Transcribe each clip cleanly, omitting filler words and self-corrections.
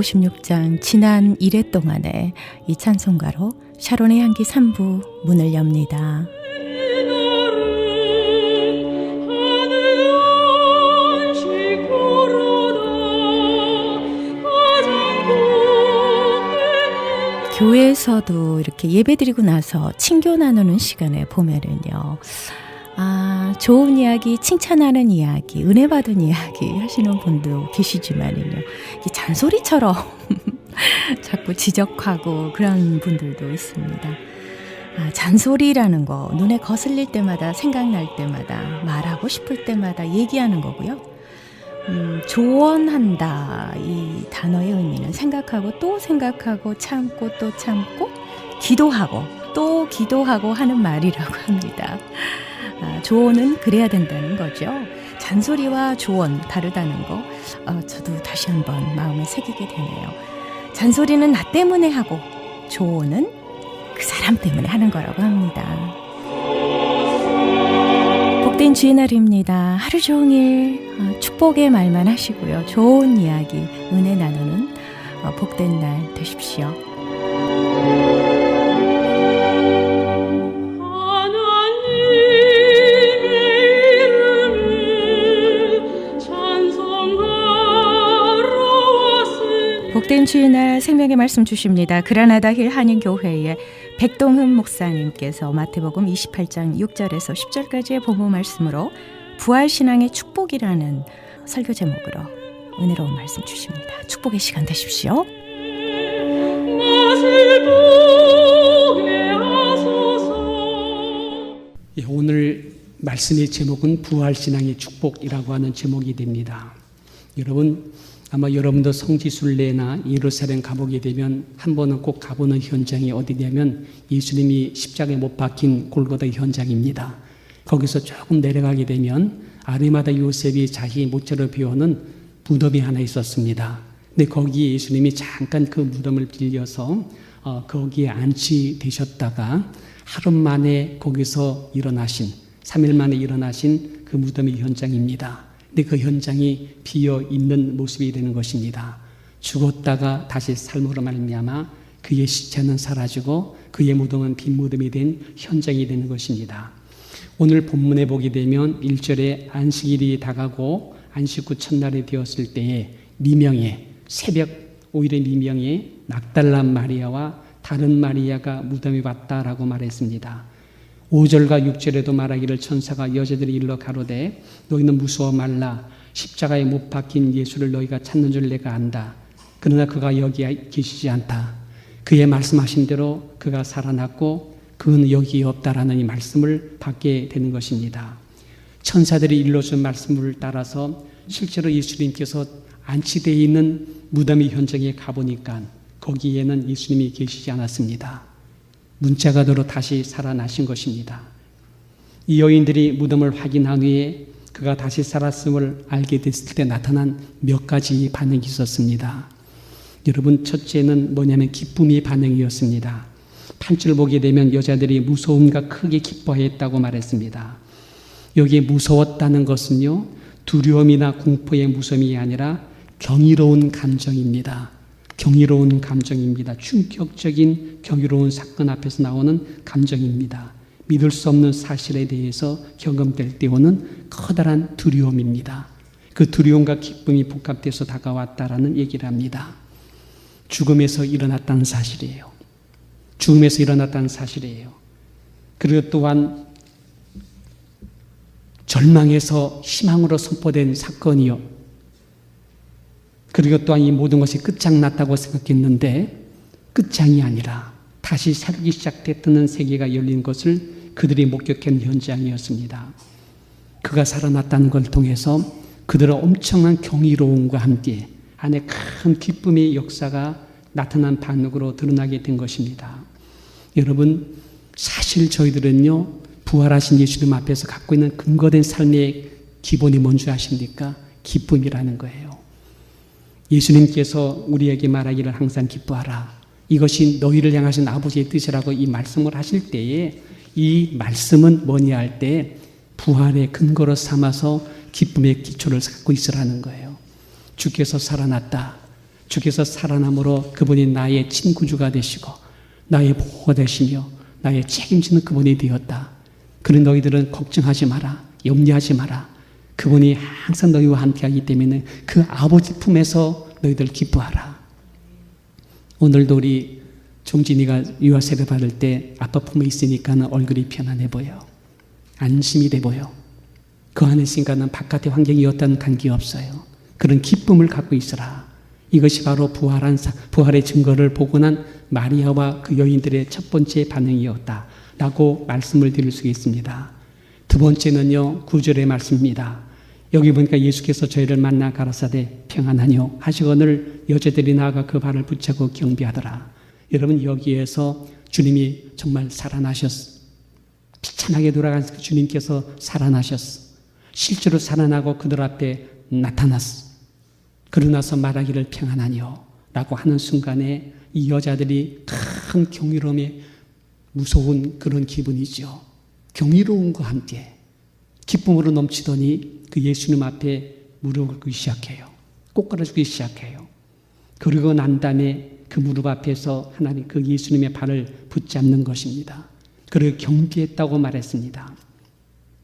56장 지난 1회 동안에 이 찬송가로 샤론의 향기 3부 문을 엽니다. 교회에서도 이렇게 예배드리고 나서 친교 나누는 시간에 보면은요, 좋은 이야기, 칭찬하는 이야기, 은혜 받은 이야기 하시는 분도 계시지만은요, 이 잔소리처럼 자꾸 지적하고 그런 분들도 있습니다. 잔소리라는 거 눈에 거슬릴 때마다, 생각날 때마다, 말하고 싶을 때마다 얘기하는 거고요. 조언한다, 이 단어의 의미는 생각하고 또 생각하고 참고 또 참고 기도하고 또 기도하고 하는 말이라고 합니다. 조언은 그래야 된다는 거죠. 잔소리와 조언 다르다는 거 저도 다시 한번 마음에 새기게 되네요. 잔소리는 나 때문에 하고 조언은 그 사람 때문에 하는 거라고 합니다. 복된 주의 날입니다. 하루 종일 축복의 말만 하시고요. 좋은 이야기, 은혜 나누는 복된 날 되십시오. 복된 주의 날 생명의 말씀 주십니다. 그라나다 힐 한인교회의 백동흠 목사님께서 마태복음 28장 6절에서 10절까지의 본문 말씀으로 부활신앙의 축복이라는 설교 제목으로 은혜로운 말씀 주십니다. 축복의 시간 되십시오. 오늘 말씀의 제목은 부활신앙의 축복이라고 하는 제목이 됩니다. 여러분, 아마 여러분도 성지순례나 예루살렘 가보게 되면 한 번은 꼭 가보는 현장이 어디냐면 예수님이 십자가에 못 박힌 골고다 현장입니다. 거기서 조금 내려가게 되면 아리마다 요셉이 자기 모처럼 비워놓은 무덤이 하나 있었습니다. 근데 거기에 예수님이 잠깐 그 무덤을 빌려서 거기에 안치되셨다가 하루 만에 거기서 일어나신, 3일 만에 일어나신 그 무덤의 현장입니다. 근데 그 현장이 비어 있는 모습이 되는 것입니다. 죽었다가 다시 삶으로 말미암아 그의 시체는 사라지고 그의 무덤은 빈 무덤이 된 현장이 되는 것입니다. 오늘 본문에 보게 되면 1절에 안식일이 다가고 안식 후 첫날이 되었을 때에 미명에, 새벽 5일의 미명에 낙달란 마리아와 다른 마리아가 무덤에 왔다라고 말했습니다. 5절과 6절에도 말하기를 천사가 여자들이 일러 가로되 너희는 무서워 말라. 십자가에 못 박힌 예수를 너희가 찾는 줄 내가 안다. 그러나 그가 여기 계시지 않다. 그의 말씀하신 대로 그가 살아났고 그는 여기 없다라는 이 말씀을 받게 되는 것입니다. 천사들이 일러준 말씀을 따라서 실제로 예수님께서 안치되어 있는 무덤의 현장에 가보니까 거기에는 예수님이 계시지 않았습니다. 문자가도로 다시 살아나신 것입니다. 이 여인들이 무덤을 확인한 후에 그가 다시 살았음을 알게 됐을 때 나타난 몇 가지 반응이 있었습니다. 여러분, 첫째는 뭐냐면 기쁨의 반응이었습니다. 8절 보게 되면 여자들이 무서움과 크게 기뻐했다고 말했습니다. 여기에 무서웠다는 것은요, 두려움이나 공포의 무서움이 아니라 경이로운 감정입니다. 경이로운 감정입니다. 충격적인 경이로운 사건 앞에서 나오는 감정입니다. 믿을 수 없는 사실에 대해서 경험될 때 오는 커다란 두려움입니다. 그 두려움과 기쁨이 복합돼서 다가왔다라는 얘기를 합니다. 죽음에서 일어났다는 사실이에요. 죽음에서 일어났다는 사실이에요. 그리고 또한 절망에서 희망으로 선포된 사건이요. 그리고 또한 이 모든 것이 끝장났다고 생각했는데 끝장이 아니라 다시 살기 시작됐다는 세계가 열린 것을 그들이 목격한 현장이었습니다. 그가 살아났다는 걸 통해서 그들의 엄청난 경이로움과 함께 안에 큰 기쁨의 역사가 나타난 반응으로 드러나게 된 것입니다. 여러분, 사실 저희들은요, 부활하신 예수님 앞에서 갖고 있는 근거된 삶의 기본이 뭔지 아십니까? 기쁨이라는 거예요. 예수님께서 우리에게 말하기를 항상 기뻐하라. 이것이 너희를 향하신 아버지의 뜻이라고 이 말씀을 하실 때에 이 말씀은 뭐냐 할 때 부활의 근거로 삼아서 기쁨의 기초를 갖고 있으라는 거예요. 주께서 살아났다. 주께서 살아남으로 그분이 나의 친구주가 되시고 나의 보호가 되시며 나의 책임지는 그분이 되었다. 그런 너희들은 걱정하지 마라. 염려하지 마라. 그분이 항상 너희와 함께하기 때문에 그 아버지 품에서 너희들 기뻐하라. 오늘도 우리 종진이가 유아 세례 받을 때 아빠 품에 있으니까는 얼굴이 편안해 보여. 안심이 돼 보여. 그 안에 있으니까는 바깥의 환경이 어떤 관계없어요. 그런 기쁨을 갖고 있으라. 이것이 바로 부활의 증거를 보고 난 마리아와 그 여인들의 첫 번째 반응이었다 라고 말씀을 드릴 수 있습니다. 두 번째는요, 9절의 말씀입니다. 여기 보니까 예수께서 저희를 만나 가라사대 평안하뇨 하시거늘 여자들이 나아가 그 발을 붙잡고 경배하더라. 여러분, 여기에서 주님이 정말 살아나셨어. 비참하게 돌아간 그 주님께서 살아나셨어. 실제로 살아나고 그들 앞에 나타났어. 그러고 나서 말하기를 평안하뇨 라고 하는 순간에 이 여자들이 큰 경이로움에 무서운 그런 기분이죠. 경이로움과 함께 기쁨으로 넘치더니 그 예수님 앞에 무릎을 꿇기 시작해요. 꼬꾸라주기 시작해요. 그리고 난 다음에 그 무릎 앞에서 하나님 그 예수님의 발을 붙잡는 것입니다. 그리고 경비했다고 말했습니다.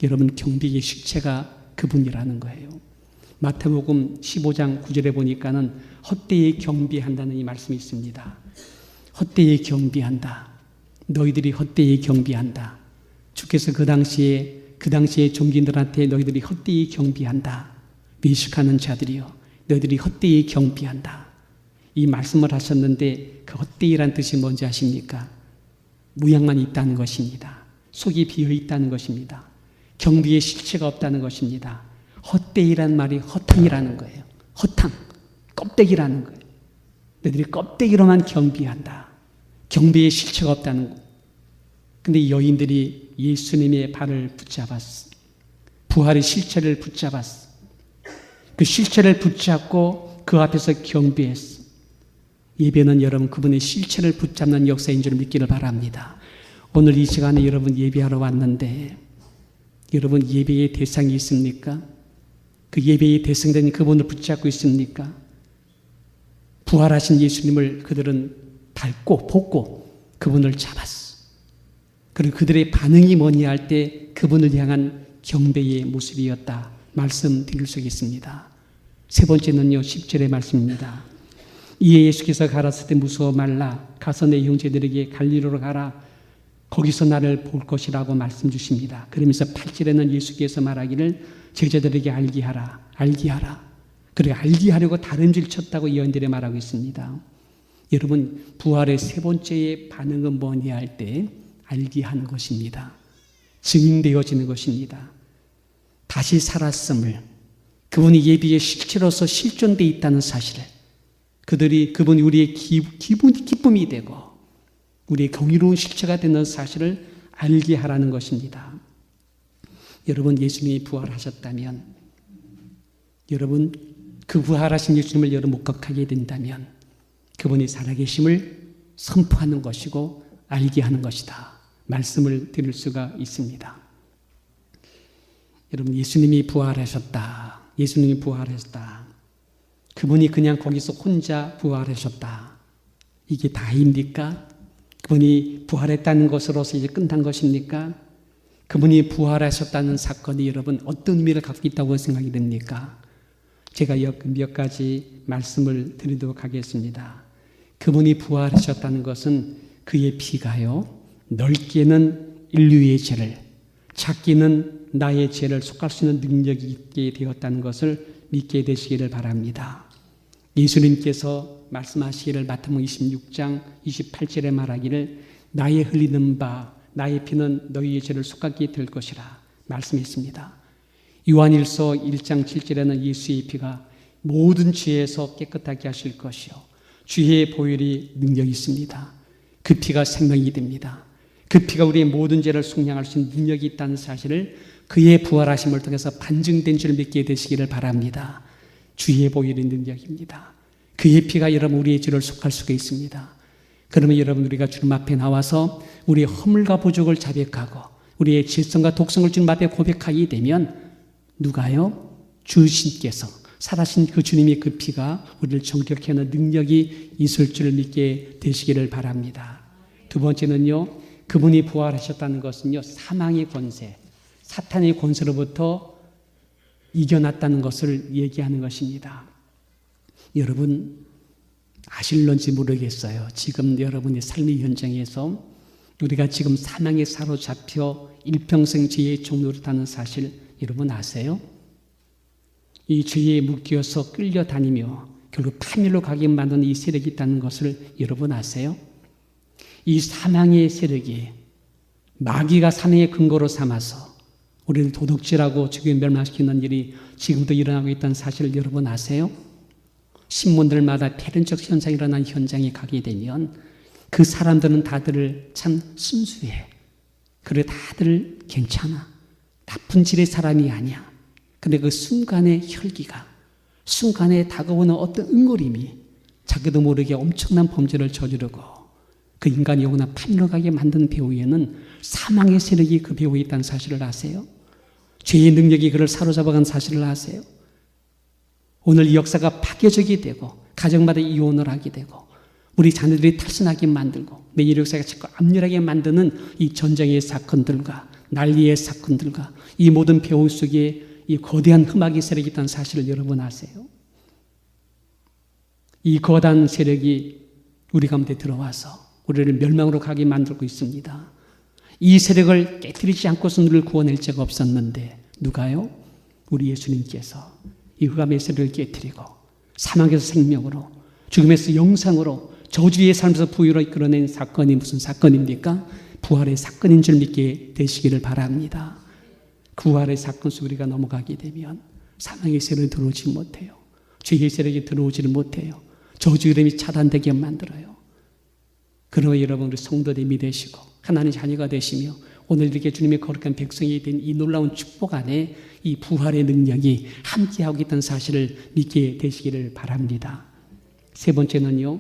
여러분, 경비의 실체가 그분이라는 거예요. 마태복음 15장 9절에 보니까는 헛되이 경비한다는 이 말씀이 있습니다. 헛되이 경비한다. 너희들이 헛되이 경비한다. 주께서 그 당시에 종기들한테 너희들이 헛되이 경비한다. 미식하는 자들이여, 너희들이 헛되이 경비한다. 이 말씀을 하셨는데 그 헛되이란 뜻이 뭔지 아십니까? 모양만 있다는 것입니다. 속이 비어 있다는 것입니다. 경비의 실체가 없다는 것입니다. 헛되이란 말이 허탕이라는 거예요. 허탕, 껍데기라는 거예요. 너희들이 껍데기로만 경비한다. 경비의 실체가 없다는 거예요. 근데 이 여인들이 예수님의 발을 붙잡았어. 부활의 실체를 붙잡았어. 그 실체를 붙잡고 그 앞에서 경배했어. 예배는 여러분 그분의 실체를 붙잡는 역사인 줄 믿기를 바랍니다. 오늘 이 시간에 여러분 예배하러 왔는데 여러분 예배의 대상이 있습니까? 그 예배의 대상된 그분을 붙잡고 있습니까? 부활하신 예수님을 그들은 밟고 벗고 그분을 잡았어. 그리고 그들의 반응이 뭐냐 할 때 그분을 향한 경배의 모습이었다 말씀드릴 수 있습니다. 세 번째는요, 10절의 말씀입니다. 이에 예수께서 가라사대 무서워 말라. 가서 내 형제들에게 갈릴리로 가라. 거기서 나를 볼 것이라고 말씀 주십니다. 그러면서 8절에는 예수께서 말하기를 제자들에게 알기하라. 알기하라. 그래, 알기하려고 다름질 쳤다고 여인들이 말하고 있습니다. 여러분, 부활의 세 번째의 반응은 뭐냐 할 때 알기하는 것입니다. 증인되어지는 것입니다. 다시 살았음을, 그분이 예비의 실체로서 실존되어 있다는 사실을, 그분이 우리의 기쁨이 되고 우리의 경이로운 실체가 되는 사실을 알게 하라는 것입니다. 여러분, 예수님이 부활하셨다면, 여러분 그 부활하신 예수님을 여러분 목격하게 된다면 그분이 살아계심을 선포하는 것이고 알게 하는 것이다 말씀을 드릴 수가 있습니다. 여러분, 예수님이 부활하셨다. 예수님이 부활하셨다. 그분이 그냥 거기서 혼자 부활하셨다. 이게 다입니까? 그분이 부활했다는 것으로서 이제 끝난 것입니까? 그분이 부활하셨다는 사건이 여러분 어떤 의미를 갖고 있다고 생각이 됩니까? 제가 몇 가지 말씀을 드리도록 하겠습니다. 그분이 부활하셨다는 것은 그의 피가요, 넓게는 인류의 죄를, 작게는 나의 죄를 속할 수 있는 능력이 있게 되었다는 것을 믿게 되시기를 바랍니다. 예수님께서 말씀하시기를 마태복음 26장 28절에 말하기를 나의 흘리는 바 나의 피는 너희의 죄를 속하게 될 것이라 말씀했습니다. 요한일서 1장 7절에는 예수의 피가 모든 죄에서 깨끗하게 하실 것이요 주의 보혈이 능력이 있습니다. 그 피가 생명이 됩니다. 그 피가 우리의 모든 죄를 속량할 수 있는 능력이 있다는 사실을 그의 부활하심을 통해서 반증된 줄 믿게 되시기를 바랍니다. 주의 보혈이 능력입니다. 그의 피가 여러분 우리의 죄를 속할 수가 있습니다. 그러면 여러분 우리가 주님 앞에 나와서 우리의 허물과 부족을 자백하고 우리의 죄성과 독성을 주님 앞에 고백하게 되면 누가요? 주신께서 살아신 그 주님의 그 피가 우리를 정결케 하는 능력이 있을 줄 믿게 되시기를 바랍니다. 두 번째는요, 그분이 부활하셨다는 것은요, 사망의 권세, 사탄의 권세로부터 이겨났다는 것을 얘기하는 것입니다. 여러분 아실런지 모르겠어요. 지금 여러분의 삶의 현장에서 우리가 지금 사망에 사로잡혀 일평생 죄의 종로를 타는 사실 여러분 아세요? 이 죄에 묶여서 끌려다니며 결국 파멸로 가게 만드는 이 세력이 있다는 것을 여러분 아세요? 이 사망의 세력이 마귀가 사망의 근거로 삼아서 우리를 도둑질하고 죽여 멸망시키는 일이 지금도 일어나고 있다는 사실을 여러분 아세요? 신문들마다 대변적 현상이 일어난 현장에 가게 되면 그 사람들은 다들 참 순수해. 그래 다들 괜찮아. 나쁜 질의 사람이 아니야. 근데 그 순간의 혈기가, 순간에 다가오는 어떤 응어림이 자기도 모르게 엄청난 범죄를 저지르고 그 인간이 영원한 판로 가게 만든 배후에는 사망의 세력이 그 배후에 있다는 사실을 아세요? 죄의 능력이 그를 사로잡아간 사실을 아세요? 오늘 이 역사가 파괴적이 되고 가정마다 이혼을 하게 되고 우리 자녀들이 탈선하게 만들고 내일 역사가 자꾸 압렬하게 만드는 이 전쟁의 사건들과 난리의 사건들과 이 모든 배후 속에 이 거대한 흠악의 세력이 있다는 사실을 여러분 아세요? 이 거대한 세력이 우리 가운데 들어와서 우리를 멸망으로 가게 만들고 있습니다. 이 세력을 깨뜨리지 않고서 우리를 구원할 자가 없었는데 누가요? 우리 예수님께서 이 흑암의 세력을 깨뜨리고 사망에서 생명으로 죽음에서 영상으로 저주의 삶에서 부유로 이끌어낸 사건이 무슨 사건입니까? 부활의 사건인 줄 믿게 되시기를 바랍니다. 그 부활의 사건 속에 우리가 넘어가게 되면 사망의 세력이 들어오지 못해요. 죄의 세력이 들어오지를 못해요. 저주 이름이 차단되게 만들어요. 그러나 여러분 우리 성도됨이 되시고 하나님의 자녀가 되시며 오늘 이렇게 주님의 거룩한 백성이 된 이 놀라운 축복 안에 이 부활의 능력이 함께하고 있다는 사실을 믿게 되시기를 바랍니다. 세 번째는요,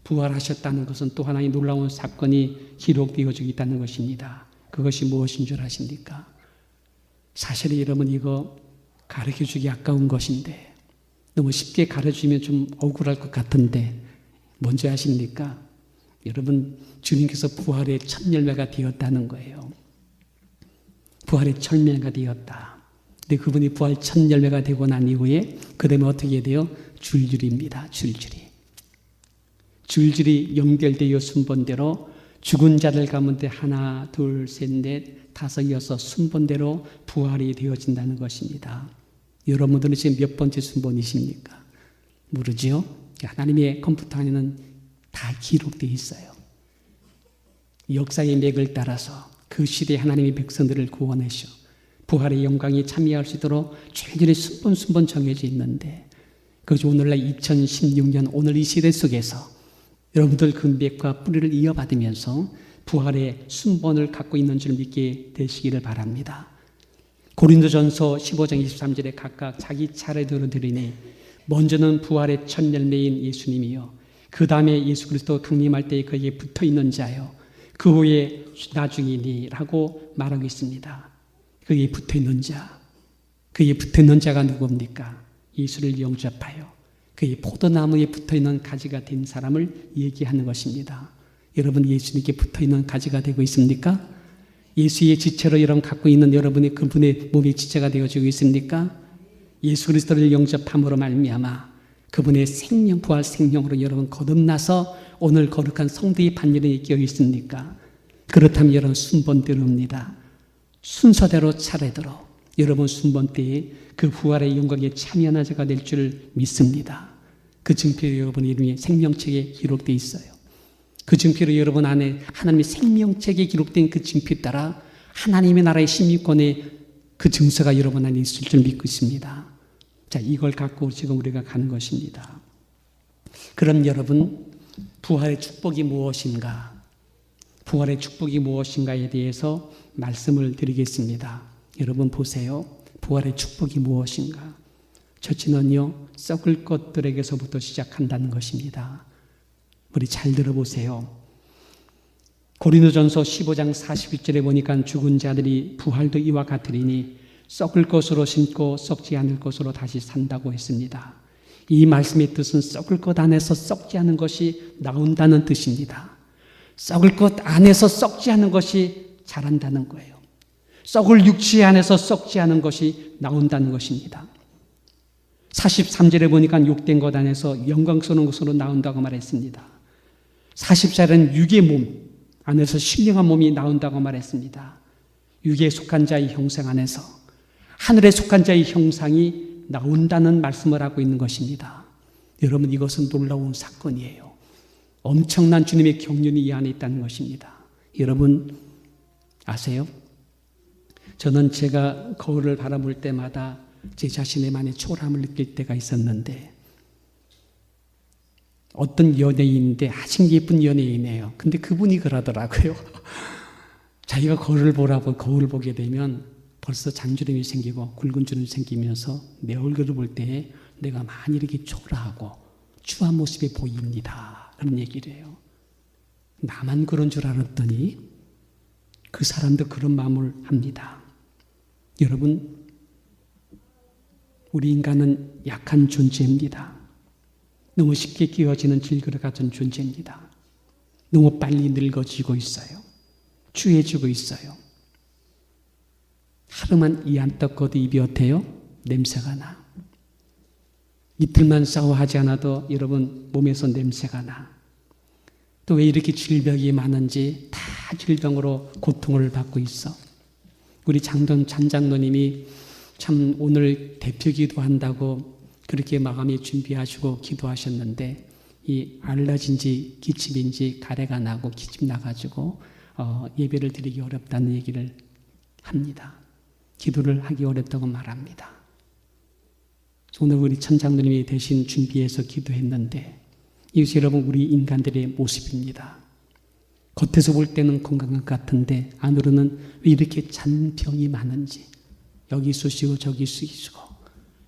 부활하셨다는 것은 또 하나의 놀라운 사건이 기록되어지고 있다는 것입니다. 그것이 무엇인 줄 아십니까? 사실은 여러분 이거 가르쳐주기 아까운 것인데 너무 쉽게 가르쳐주면 좀 억울할 것 같은데 뭔지 아십니까? 여러분 주님께서 부활의 첫 열매가 되었다는 거예요. 부활의 첫 열매가 되었다. 근데 그분이 부활 첫 열매가 되고 난 이후에 그 다음에 어떻게 돼요? 줄줄이입니다. 줄줄이 연결되어 순번대로 죽은 자들 가운데 하나, 둘, 셋, 넷, 다섯, 여섯 순번대로 부활이 되어진다는 것입니다. 여러분들은 지금 몇 번째 순번이십니까? 모르지요? 하나님의 컴퓨터 안에는 다 기록되어 있어요. 역사의 맥을 따라서 그 시대에 하나님의 백성들을 구원하셔 부활의 영광에 참여할 수 있도록 줄줄이 순번 정해져 있는데 그것이 오늘날 2016년 오늘 이 시대 속에서 여러분들 그 맥과 뿌리를 이어받으면서 부활의 순번을 갖고 있는 줄 믿게 되시기를 바랍니다. 고린도전서 15장 23절에 각각 자기 차례대로 드리니 먼저는 부활의 첫 열매인 예수님이요 그 다음에 예수 그리스도 강림할 때에 그에게 붙어있는 자요 그 후에 나중이니라고 말하고 있습니다. 그에게 붙어있는 자, 그에게 붙어있는 자가 누굽니까? 예수를 영접하여 그의 포도나무에 붙어있는 가지가 된 사람을 얘기하는 것입니다. 여러분 예수님께 붙어있는 가지가 되고 있습니까? 예수의 지체로 여러분 갖고 있는 여러분의 그분의 몸의 지체가 되어지고 있습니까? 예수 그리스도를 영접함으로 말미암아 그분의 생명, 부활 생명으로 여러분 거듭나서 오늘 거룩한 성도의 반열에 끼어 있습니까? 그렇다면 여러분 순번대로입니다. 순서대로 차례대로 여러분 순번 때에 그 부활의 영광에 참여하는 자가 될 줄 믿습니다. 그 증표로 여러분 이름이 생명책에 기록되어 있어요. 그 증표로 여러분 안에 하나님의 생명책에 기록된 그 증표 따라 하나님의 나라의 시민권의 그 증서가 여러분 안에 있을 줄 믿고 있습니다. 자, 이걸 갖고 지금 우리가 가는 것입니다. 그럼 여러분 부활의 축복이 무엇인가? 부활의 축복이 무엇인가에 대해서 말씀을 드리겠습니다. 여러분 보세요. 부활의 축복이 무엇인가? 첫째는요, 썩을 것들에게서부터 시작한다는 것입니다. 우리 잘 들어보세요. 고린도전서 15장 41절에 보니까 죽은 자들이 부활도 이와 같으리니 썩을 것으로 심고 썩지 않을 것으로 다시 산다고 했습니다. 이 말씀의 뜻은 썩을 것 안에서 썩지 않은 것이 나온다는 뜻입니다. 썩을 것 안에서 썩지 않은 것이 자란다는 거예요. 썩을 육체 안에서 썩지 않은 것이 나온다는 것입니다. 43절에 보니까 욕된 것 안에서 영광스러운 것으로 나온다고 말했습니다. 44절은 육의 몸 안에서 신령한 몸이 나온다고 말했습니다. 육에 속한 자의 형상 안에서 하늘에 속한 자의 형상이 나온다는 말씀을 하고 있는 것입니다. 여러분, 이것은 놀라운 사건이에요. 엄청난 주님의 경륜이 이 안에 있다는 것입니다. 여러분 아세요? 저는 제가 거울을 바라볼 때마다 제 자신의 많이 초라함을 느낄 때가 있었는데, 어떤 연예인인데 아주 예쁜 연예인이에요. 근데 그분이 그러더라고요. 자기가 거울을 보게 되면 벌써 잔주름이 생기고 굵은 주름이 생기면서 내 얼굴을 볼 때 내가 많이 이렇게 초라하고 추한 모습이 보입니다. 그런 얘기를 해요. 나만 그런 줄 알았더니 그 사람도 그런 마음을 합니다. 여러분, 우리 인간은 약한 존재입니다. 너무 쉽게 끼워지는 질그릇 같은 존재입니다. 너무 빨리 늙어지고 있어요. 추해지고 있어요. 하루만 이 안 닦아도 입이 어때요? 냄새가 나. 이틀만 샤워하지 않아도 여러분 몸에서 냄새가 나. 또 왜 이렇게 질병이 많은지 다 질병으로 고통을 받고 있어. 우리 장장로님이 참 오늘 대표기도 한다고 그렇게 마감에 준비하시고 기도하셨는데, 이 알러지인지 기침인지 가래가 나고 기침 나가지고 예배를 드리기 어렵다는 얘기를 합니다. 기도를 하기 어렵다고 말합니다. 오늘 우리 천장로님이 대신 준비해서 기도했는데, 이것이 여러분 우리 인간들의 모습입니다. 겉에서 볼 때는 건강한 것 같은데 안으로는 왜 이렇게 잔병이 많은지, 여기 쑤시고 저기 쑤시고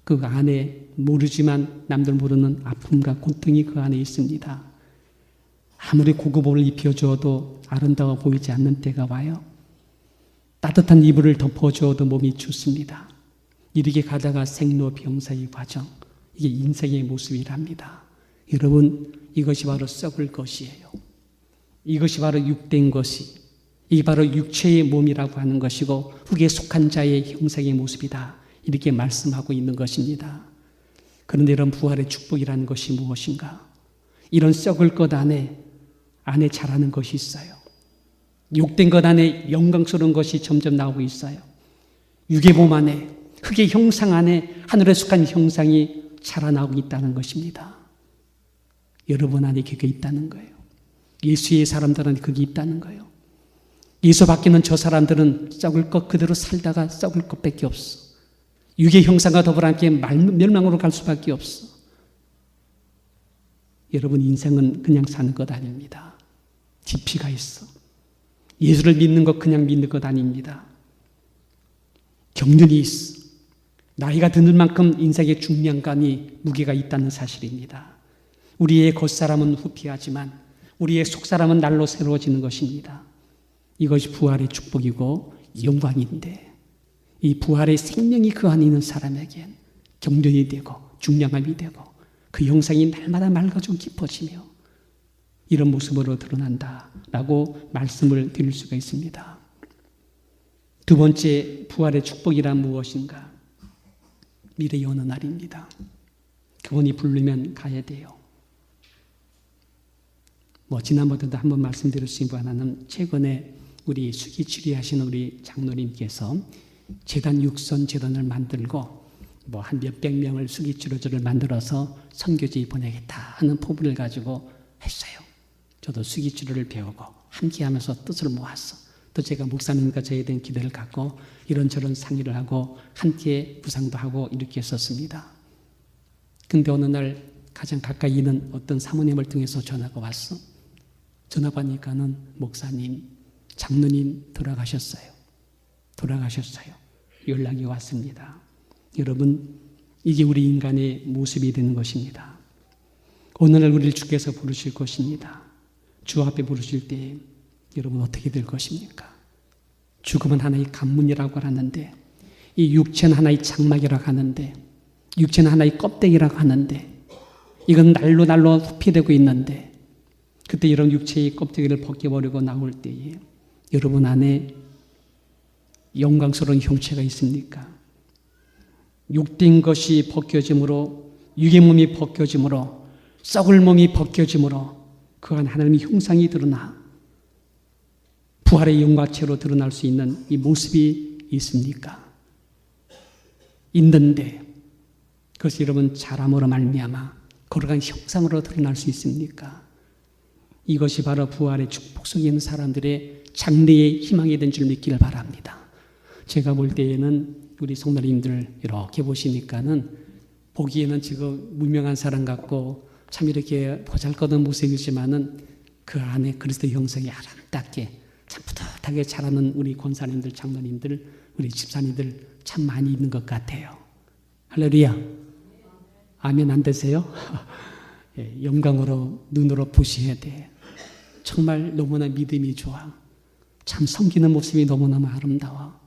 그 안에 모르지만 남들 모르는 아픔과 고통이 그 안에 있습니다. 아무리 고급 옷을 입혀주어도 아름다워 보이지 않는 때가 와요. 따뜻한 이불을 덮어주어도 몸이 춥습니다. 이렇게 가다가 생로병사의 과정, 이게 인생의 모습이랍니다. 여러분, 이것이 바로 썩을 것이에요. 이것이 바로 육된 것이, 이게 바로 육체의 몸이라고 하는 것이고 흙에 속한 자의 형상의 모습이다, 이렇게 말씀하고 있는 것입니다. 그런데 이런 부활의 축복이라는 것이 무엇인가? 이런 썩을 것 안에 자라는 것이 있어요. 욕된 것 안에 영광스러운 것이 점점 나오고 있어요. 육의 몸 안에, 흙의 형상 안에 하늘에 속한 형상이 자라나고 있다는 것입니다. 여러분 안에 그게 있다는 거예요. 예수의 사람들은 그게 있다는 거예요. 예수 밖에는 저 사람들은 썩을 것 그대로 살다가 썩을 것밖에 없어. 육의 형상과 더불어 함께 멸망으로 갈 수밖에 없어. 여러분, 인생은 그냥 사는 것 아닙니다. 깊이가 있어. 예수를 믿는 것 그냥 믿는 것 아닙니다. 경륜이 있어. 나이가 드는 만큼 인생의 중량감이, 무게가 있다는 사실입니다. 우리의 겉사람은 후피하지만 우리의 속사람은 날로 새로워지는 것입니다. 이것이 부활의 축복이고 영광인데, 이 부활의 생명이 그 안에 있는 사람에겐 경륜이 되고 중량감이 되고 그 형상이 날마다 맑아지고 깊어지며 이런 모습으로 드러난다라고 말씀을 드릴 수가 있습니다. 두 번째 부활의 축복이란 무엇인가? 미래의 어느 날입니다. 그분이 부르면 가야 돼요. 지난번에도 한번 말씀드렸으니 하나는 최근에 우리 수기 치료하시는 우리 장로님께서 재단 육선 재단을 만들고 한 몇백 명을 수기 치료자를 만들어서 선교지 보내겠다 하는 포부를 가지고 했어요. 저도 수기 치료를 배우고 함께하면서 뜻을 모았어. 또 제가 목사님과 저에 대한 기대를 갖고 이런저런 상의를 하고 함께 구상도 하고 이렇게 했었습니다. 근데 어느 날 가장 가까이 있는 어떤 사모님을 통해서 전화가 왔어. 전화 받으니까는 목사님, 장로님 돌아가셨어요. 연락이 왔습니다. 여러분, 이게 우리 인간의 모습이 되는 것입니다. 오늘날 우리를 주께서 부르실 것입니다. 주 앞에 부르실 때 여러분 어떻게 될 것입니까? 죽음은 하나의 관문이라고 하는데 이 육체는 하나의 장막이라고 하는데, 육체는 하나의 껍데기라고 하는데, 이건 날로 후피되고 있는데, 그때 이런 육체의 껍데기를 벗겨버리고 나올 때에 여러분 안에 영광스러운 형체가 있습니까? 육된 것이 벗겨짐으로, 육의 몸이 벗겨짐으로, 썩을 몸이 벗겨짐으로 그 안 하나님의 형상이 드러나 부활의 영광체로 드러날 수 있는 이 모습이 있습니까? 있는데 그것이 여러분 자람으로 말미암아 거룩한 형상으로 드러날 수 있습니까? 이것이 바로 부활의 축복 속에 있는 사람들의 장래의 희망이 된 줄 믿기를 바랍니다. 제가 볼 때에는 우리 성도님들 이렇게 보시니까는 보기에는 지금 무명한 사람 같고 참 이렇게 보잘것없는 모습이지만은 그 안에 그리스도 형상이 아름답게 참 뿌듯하게 자라는 우리 권사님들, 장로님들, 우리 집사님들 참 많이 있는 것 같아요. 할렐루야. 아멘 안 되세요? 예, 영광으로 눈으로 보셔야 돼. 정말 너무나 믿음이 좋아. 참 섬기는 모습이 너무너무 아름다워.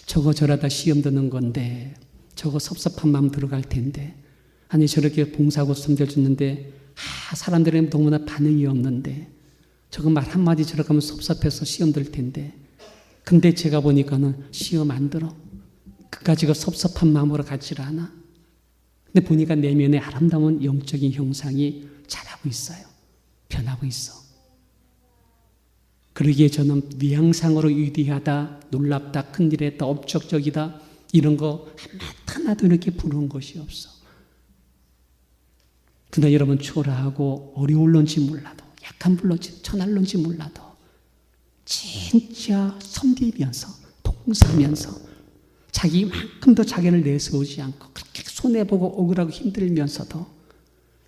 저거 저러다 시험 드는 건데, 저거 섭섭한 마음 들어갈 텐데, 아니 저렇게 봉사하고 섬겨주는데 사람들은 너무나 반응이 없는데, 저거 말 한마디 저렇게 하면 섭섭해서 시험 들 텐데, 근데 제가 보니까는 시험 안 들어. 그까지가 섭섭한 마음으로 가지를 않아. 근데 보니까 내면에 아름다운 영적인 형상이 자라고 있어요. 변하고 있어. 그러기에 저는 위양상으로 위대하다, 놀랍다, 큰일했다, 업적적이다 이런 거 하나도 이렇게 부러운 것이 없어. 그러나 여러분 초라하고 어려울런지 몰라도, 약한 불런지 천할런지 몰라도 진짜 섬기면서 봉사하면서 자기만큼도 자기를 내세우지 않고 그렇게 손해보고 억울하고 힘들면서도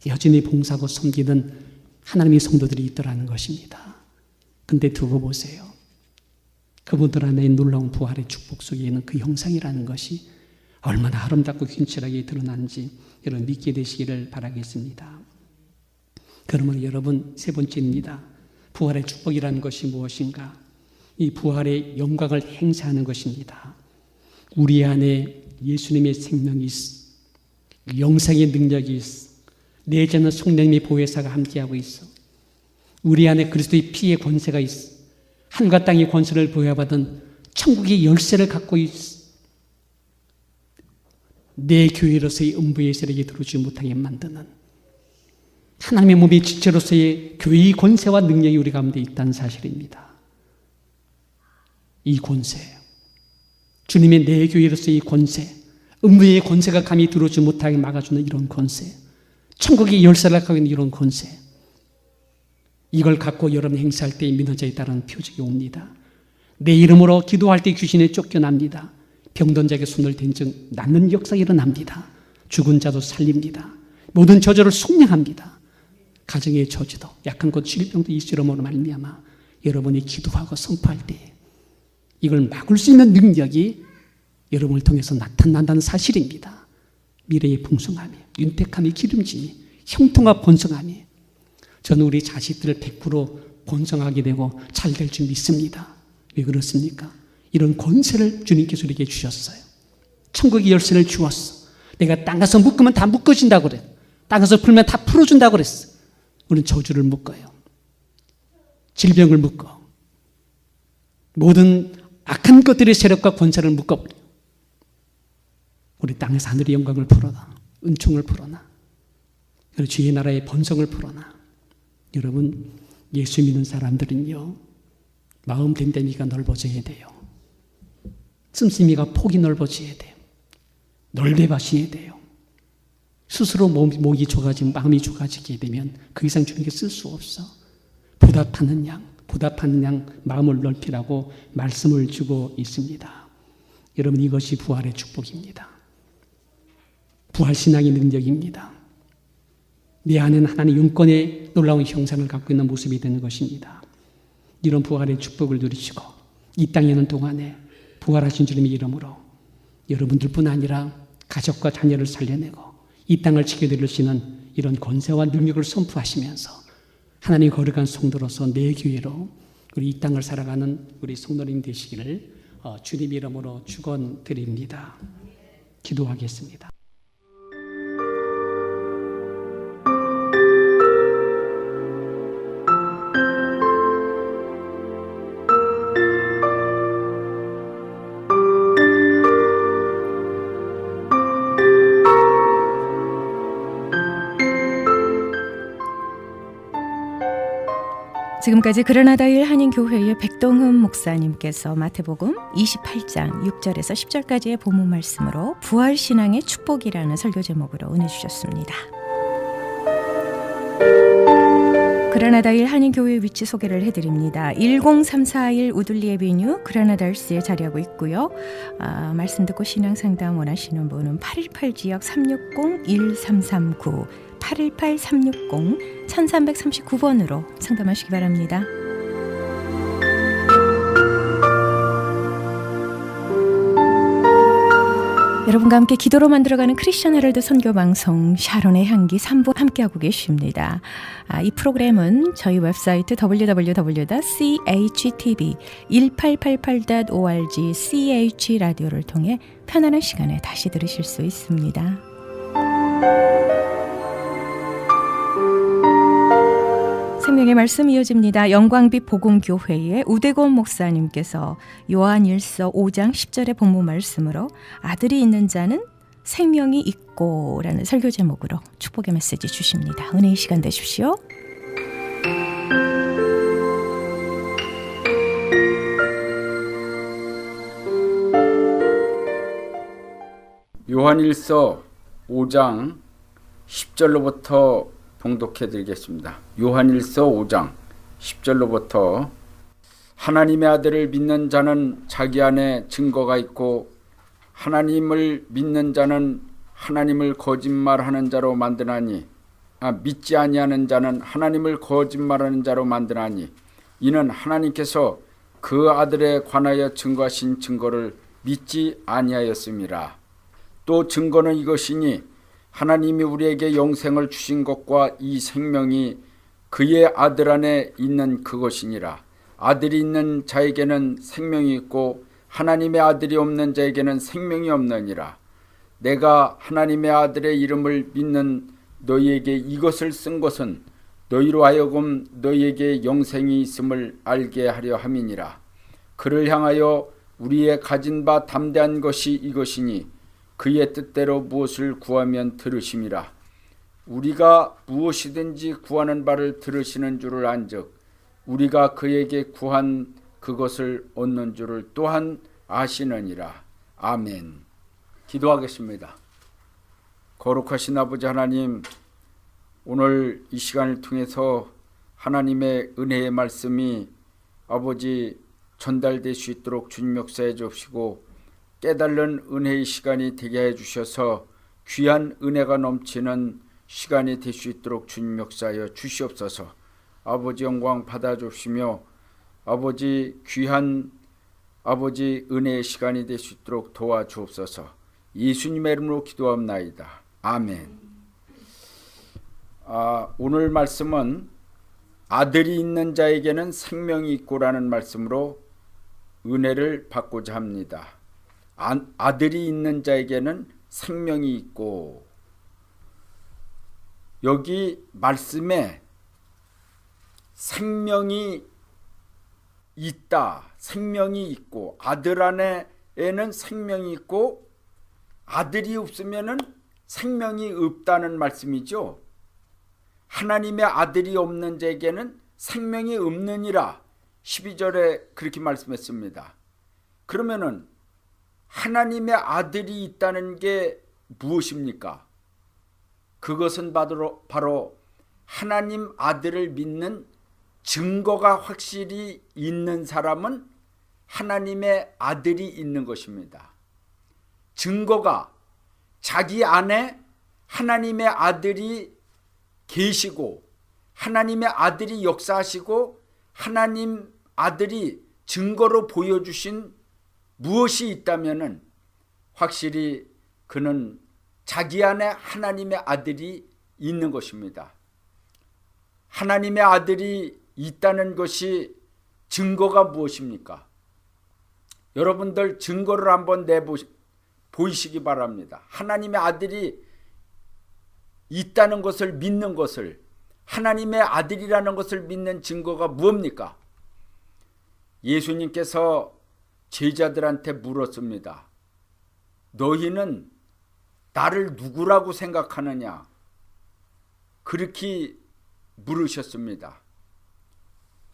여전히 봉사하고 섬기는 하나님의 성도들이 있더라는 것입니다. 근데 두고 보세요. 그분들 안에 놀라운 부활의 축복 속에 있는 그 형상이라는 것이 얼마나 아름답고 균실하게 드러나는지 여러분 믿게 되시기를 바라겠습니다. 그러면 여러분 세 번째입니다. 부활의 축복이라는 것이 무엇인가? 이 부활의 영광을 행사하는 것입니다. 우리 안에 예수님의 생명이 있어. 영생의 능력이 있어. 내재는 성령님의 보혜사가 함께하고 있어. 우리 안에 그리스도의 피의 권세가 있어. 하늘과 땅의 권세를 부여받은 천국의 열쇠를 갖고 있어. 내 교회로서의 음부의 세력이 들어오지 못하게 만드는 하나님의 몸의 지체로서의 교회의 권세와 능력이 우리 가운데 있다는 사실입니다. 이 권세, 주님의 내 교회로서의 권세, 음부의 권세가 감히 들어오지 못하게 막아주는 이런 권세, 천국의 열쇠를 갖고 있는 이런 권세, 이걸 갖고 여러분 행사할 때 민원자에 따른 표적이 옵니다. 내 이름으로 기도할 때 귀신이 쫓겨납니다. 병든 자에게 손을 댄 즉 낫는 역사가 일어납니다. 죽은 자도 살립니다. 모든 저주를 속량합니다. 가정의 저주도 약한 것 질병도 이 이름으로 말미암아 여러분이 기도하고 선포할 때 이걸 막을 수 있는 능력이 여러분을 통해서 나타난다는 사실입니다. 미래의 풍성함이, 윤택함이, 기름짐이, 형통과 번성함이, 저는 우리 자식들을 100% 번성하게 되고 잘 될 줄 믿습니다. 왜 그렇습니까? 이런 권세를 주님께서 우리에게 주셨어요. 천국의 열쇠를 주었어. 내가 땅 가서 묶으면 다 묶어진다고 그래. 땅 가서 풀면 다 풀어준다고 그랬어. 우리는 저주를 묶어요. 질병을 묶어. 모든 악한 것들의 세력과 권세를 묶어버려. 우리 땅에서 하늘의 영광을 풀어놔. 은총을 풀어놔. 그리고 주의 나라의 번성을 풀어놔. 여러분, 예수 믿는 사람들은요, 마음 댐댐이가 넓어져야 돼요. 씀씀이가 폭이 넓어져야 돼요. 넓게하셔야 돼요. 스스로 목이 좁아지면, 마음이 좁아지게 되면 그 이상 주님께 쓸 수 없어. 보답하는 양 마음을 넓히라고 말씀을 주고 있습니다. 여러분, 이것이 부활의 축복입니다. 부활신앙의 능력입니다. 내 안에는 하나님 영권의 놀라운 형상을 갖고 있는 모습이 되는 것입니다. 이런 부활의 축복을 누리시고 이 땅에 있는 동안에 부활하신 주님의 이름으로 여러분들뿐 아니라 가족과 자녀를 살려내고 이 땅을 지켜드리시는 이런 권세와 능력을 선포하시면서 하나님 거룩한 성도로서 내 교회로 우리 이 땅을 살아가는 우리 성도님 되시기를 주님 이름으로 축원드립니다. 기도하겠습니다. 지금까지 그라나다일 한인교회의 백동흠 목사님께서 마태복음 28장 6절에서 10절까지의 본문 말씀으로 부활신앙의 축복이라는 설교 제목으로 은혜 주셨습니다. 그라나다일 한인교회 위치 소개를 해드립니다. 10341 우들리 에비뉴 그라나다일스에 자리하고 있고요. 말씀 듣고 신앙상담 원하시는 분은 818 지역 360-1339 818-360-1339번으로 상담하시기 바랍니다. 여러분과 함께 기도로 만들어가는 크리스천 헤럴드 선교방송 샤론의 향기 3부 함께하고 계십니다. 이 프로그램은 저희 웹사이트 www.chtv1888.org ch라디오를 통해 편안한 시간에 다시 들으실 수 있습니다. 생명의 말씀 이어집니다. 영광빛 복음교회의 우대곤 목사님께서 요한일서 5장 10절의 본문 말씀으로 아들이 있는 자는 생명이 있고 라는 설교 제목으로 축복의 메시지 주십니다. 은혜의 시간 되십시오. 요한일서 5장 10절로부터 봉독해 드리겠습니다. 요한일서 5장 10절로부터 하나님의 아들을 믿는 자는 자기 안에 증거가 있고 하나님을 믿는 자는 하나님을 거짓말하는 자로 만드나니 믿지 아니하는 자는 하나님을 거짓말하는 자로 만드나니 이는 하나님께서 그 아들에 관하여 증거하신 증거를 믿지 아니하였음이라. 또 증거는 이것이니 하나님이 우리에게 영생을 주신 것과 이 생명이 그의 아들 안에 있는 그것이니라. 아들이 있는 자에게는 생명이 있고 하나님의 아들이 없는 자에게는 생명이 없느니라. 내가 하나님의 아들의 이름을 믿는 너희에게 이것을 쓴 것은 너희로 하여금 너희에게 영생이 있음을 알게 하려 함이니라. 그를 향하여 우리의 가진 바 담대한 것이 이것이니 그의 뜻대로 무엇을 구하면 들으심이라. 우리가 무엇이든지 구하는 바를 들으시는 줄을 안즉 우리가 그에게 구한 그것을 얻는 줄을 또한 아시느니라. 아멘. 기도하겠습니다. 거룩하신 아버지 하나님, 오늘 이 시간을 통해서 하나님의 은혜의 말씀이 아버지 전달될 수 있도록 주님 역사해 주시고 깨달은 은혜의 시간이 되게 해주셔서 귀한 은혜가 넘치는 시간이 될 수 있도록 주님 역사하여 주시옵소서. 아버지 영광 받아주시며 아버지 귀한 아버지 은혜의 시간이 될 수 있도록 도와주옵소서. 예수님의 이름으로 기도합나이다. 아멘. 오늘 말씀은 아들이 있는 자에게는 생명이 있고라는 말씀으로 은혜를 받고자 합니다. 아들이 있는 자에게는 생명이 있고, 여기 말씀에 생명이 있다, 생명이 있고, 아들 안에는 생명이 있고 아들이 없으면은 생명이 없다는 말씀이죠. 하나님의 아들이 없는 자에게는 생명이 없느니라 12절에 그렇게 말씀했습니다. 그러면은 하나님의 아들이 있다는 게 무엇입니까? 그것은 바로 하나님 아들을 믿는 증거가 확실히 있는 사람은 하나님의 아들이 있는 것입니다. 증거가 자기 안에 하나님의 아들이 계시고 하나님의 아들이 역사하시고 하나님 아들이 증거로 보여주신 무엇이 있다면은 확실히 그는 자기 안에 하나님의 아들이 있는 것입니다. 하나님의 아들이 있다는 것이 증거가 무엇입니까? 여러분들 증거를 한번 보이시기 바랍니다. 하나님의 아들이 있다는 것을 믿는 것을, 하나님의 아들이라는 것을 믿는 증거가 무엇입니까? 예수님께서 제자들한테 물었습니다. 너희는 나를 누구라고 생각하느냐? 그렇게 물으셨습니다.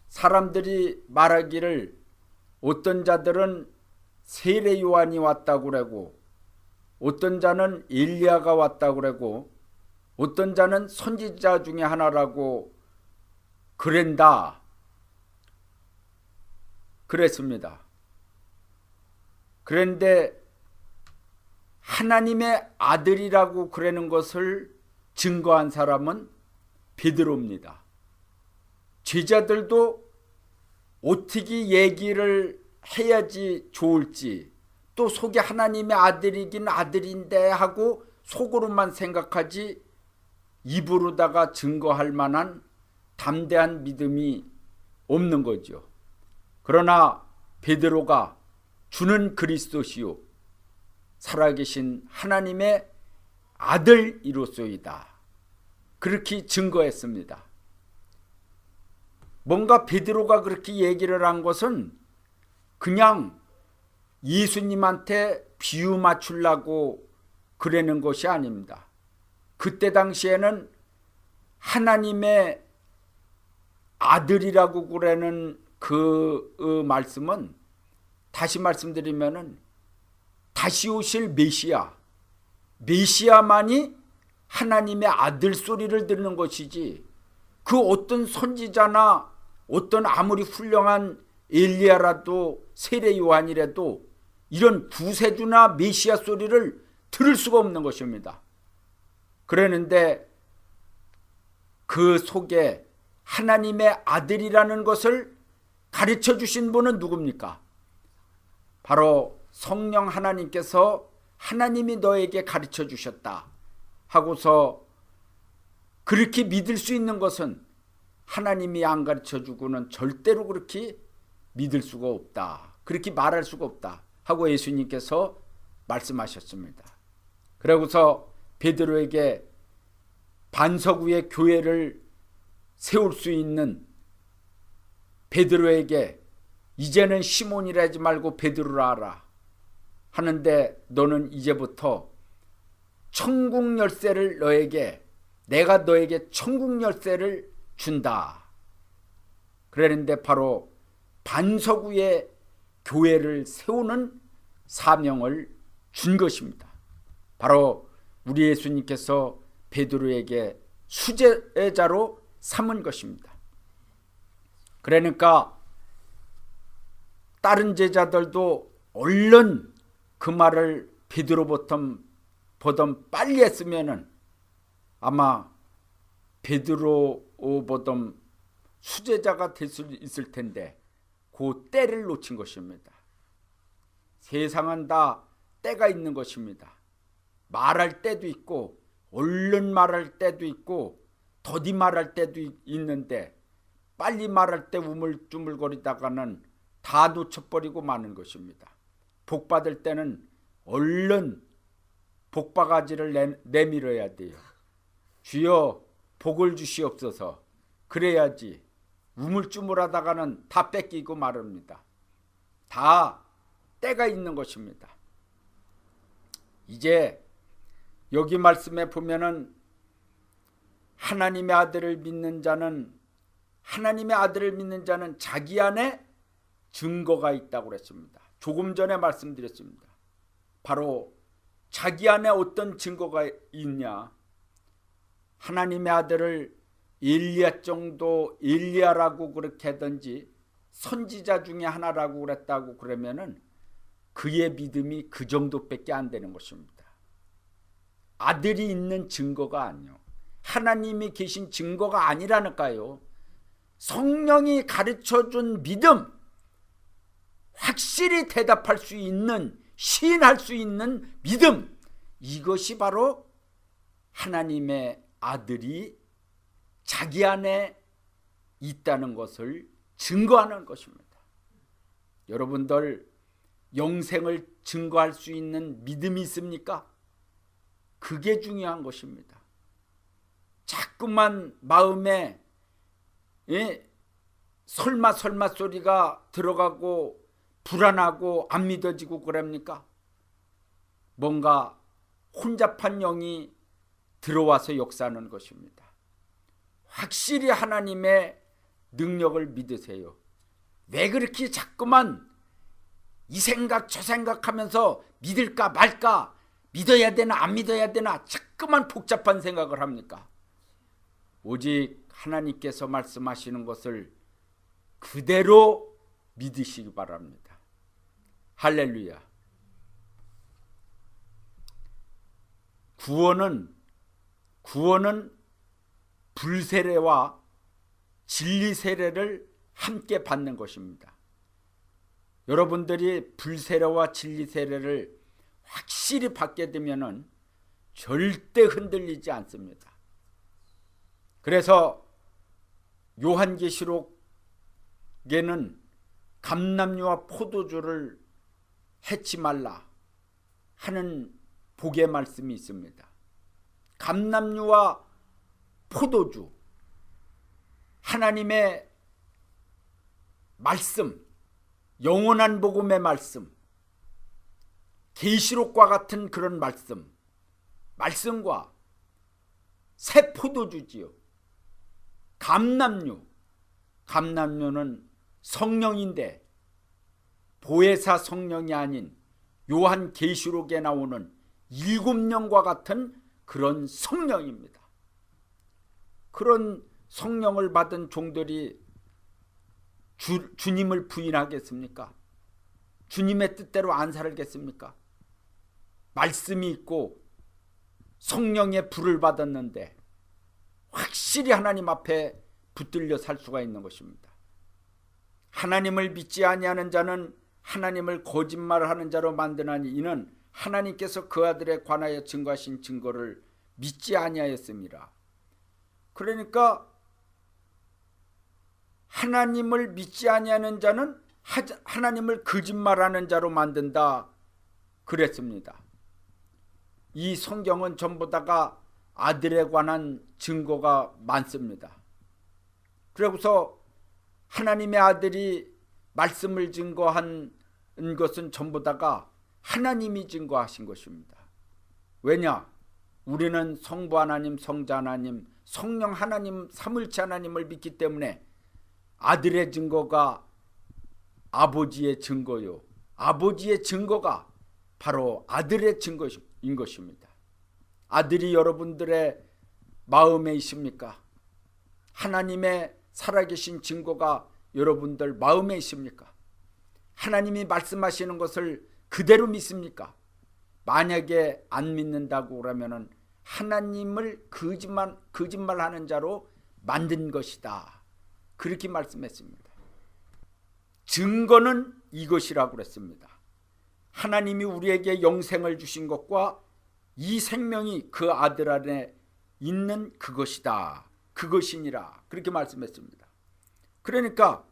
사람들이 말하기를 어떤 자들은 세례 요한이 왔다고 그러고, 어떤 자는 엘리야가 왔다고 그러고, 어떤 자는 선지자 중에 하나라고 그랜다 그랬습니다. 그런데 하나님의 아들이라고 그러는 것을 증거한 사람은 베드로입니다. 제자들도 어떻게 얘기를 해야지 좋을지, 또 속에 하나님의 아들이긴 아들인데 하고 속으로만 생각하지 입으로다가 증거할 만한 담대한 믿음이 없는 거죠. 그러나 베드로가 주는 그리스도시요 살아계신 하나님의 아들이로소이다, 그렇게 증거했습니다. 뭔가 베드로가 그렇게 얘기를 한 것은 그냥 예수님한테 비유 맞추려고 그러는 것이 아닙니다. 그때 당시에는 하나님의 아들이라고 그러는 그 말씀은, 다시 말씀드리면은 다시 오실 메시아만이 하나님의 아들 소리를 듣는 것이지, 그 어떤 선지자나 어떤 아무리 훌륭한 엘리야라도 세례 요한이라도 이런 구세주나 메시아 소리를 들을 수가 없는 것입니다. 그러는데 그 속에 하나님의 아들이라는 것을 가르쳐 주신 분은 누굽니까? 바로 성령 하나님께서 하나님이 너에게 가르쳐 주셨다 하고서 그렇게 믿을 수 있는 것은 하나님이 안 가르쳐 주고는 절대로 그렇게 믿을 수가 없다, 그렇게 말할 수가 없다 하고 예수님께서 말씀하셨습니다. 그러고서 베드로에게 반석 위에 교회를 세울 수 있는 베드로에게 이제는 시몬이라 하지 말고 베드로라 하라 하는데, 너는 이제부터 천국 열쇠를 내가 너에게 천국 열쇠를 준다. 그랬는데 바로 반석 위에 교회를 세우는 사명을 준 것입니다. 바로 우리 예수님께서 베드로에게 수제자로 삼은 것입니다. 그러니까 다른 제자들도 얼른 그 말을 베드로보다 빨리 했으면은 아마 베드로보다 수제자가 될 수 있을 텐데 그 때를 놓친 것입니다. 세상은 다 때가 있는 것입니다. 말할 때도 있고 얼른 말할 때도 있고 더디 말할 때도 있는데, 빨리 말할 때 우물쭈물거리다가는 다 놓쳐버리고 마는 것입니다. 복 받을 때는 얼른 복바가지를 내밀어야 돼요. 주여 복을 주시옵소서. 그래야지. 우물쭈물하다가는 다 뺏기고 말합니다. 다 때가 있는 것입니다. 이제 여기 말씀에 보면은 하나님의 아들을 믿는 자는 자기 안에 증거가 있다고 그랬습니다. 조금 전에 말씀드렸습니다. 바로 자기 안에 어떤 증거가 있냐? 하나님의 아들을 엘리야라고 그렇게 하든지 선지자 중에 하나라고 그랬다고 그러면은 그의 믿음이 그 정도밖에 안 되는 것입니다. 아들이 있는 증거가 아니요, 하나님이 계신 증거가 아니라니까요. 성령이 가르쳐준 믿음, 확실히 대답할 수 있는, 시인할 수 있는 믿음, 이것이 바로 하나님의 아들이 자기 안에 있다는 것을 증거하는 것입니다. 여러분들 영생을 증거할 수 있는 믿음이 있습니까? 그게 중요한 것입니다. 자꾸만 마음에 설마 소리가 들어가고 불안하고 안 믿어지고 그럽니까? 뭔가 혼잡한 영이 들어와서 역사하는 것입니다. 확실히 하나님의 능력을 믿으세요. 왜 그렇게 자꾸만 이 생각 저 생각하면서 믿을까 말까, 믿어야 되나 안 믿어야 되나 자꾸만 복잡한 생각을 합니까? 오직 하나님께서 말씀하시는 것을 그대로 믿으시기 바랍니다. 할렐루야. 구원은 불세례와 진리 세례를 함께 받는 것입니다. 여러분들이 불세례와 진리 세례를 확실히 받게 되면은 절대 흔들리지 않습니다. 그래서 요한계시록에는 감람류와 포도주를 해치 말라 하는 복의 말씀이 있습니다. 감람류와 포도주, 하나님의 말씀, 영원한 복음의 말씀, 계시록과 같은 그런 말씀과 새 포도주지요. 감람류는 성령인데 보혜사 성령이 아닌 요한 계시록에 나오는 7명과 같은 그런 성령입니다. 그런 성령을 받은 종들이 주님을 부인하겠습니까? 주님의 뜻대로 안 살겠습니까? 말씀이 있고 성령의 불을 받았는데 확실히 하나님 앞에 붙들려 살 수가 있는 것입니다. 하나님을 믿지 아니하는 자는 하나님을 거짓말하는 자로 만드나니 이는 하나님께서 그 아들에 관하여 증거하신 증거를 믿지 아니하였습니다. 그러니까 하나님을 믿지 아니하는 자는 하나님을 거짓말하는 자로 만든다 그랬습니다. 이 성경은 전부 다가 아들에 관한 증거가 많습니다. 그래서 하나님의 아들이 말씀을 증거한 것은 전부 다가 하나님이 증거하신 것입니다. 왜냐? 우리는 성부 하나님, 성자 하나님, 성령 하나님, 삼위일체 하나님을 믿기 때문에 아들의 증거가 아버지의 증거요, 아버지의 증거가 바로 아들의 증거인 것입니다. 아들이 여러분들의 마음에 있습니까? 하나님의 살아계신 증거가 여러분들 마음에 있습니까? 하나님이 말씀하시는 것을 그대로 믿습니까? 만약에 안 믿는다고 그러면은 하나님을 거짓말하는 자로 만든 것이다. 그렇게 말씀했습니다. 증거는 이것이라고 그랬습니다. 하나님이 우리에게 영생을 주신 것과 이 생명이 그 아들 안에 있는 그것이다. 그것이니라. 그렇게 말씀했습니다. 그러니까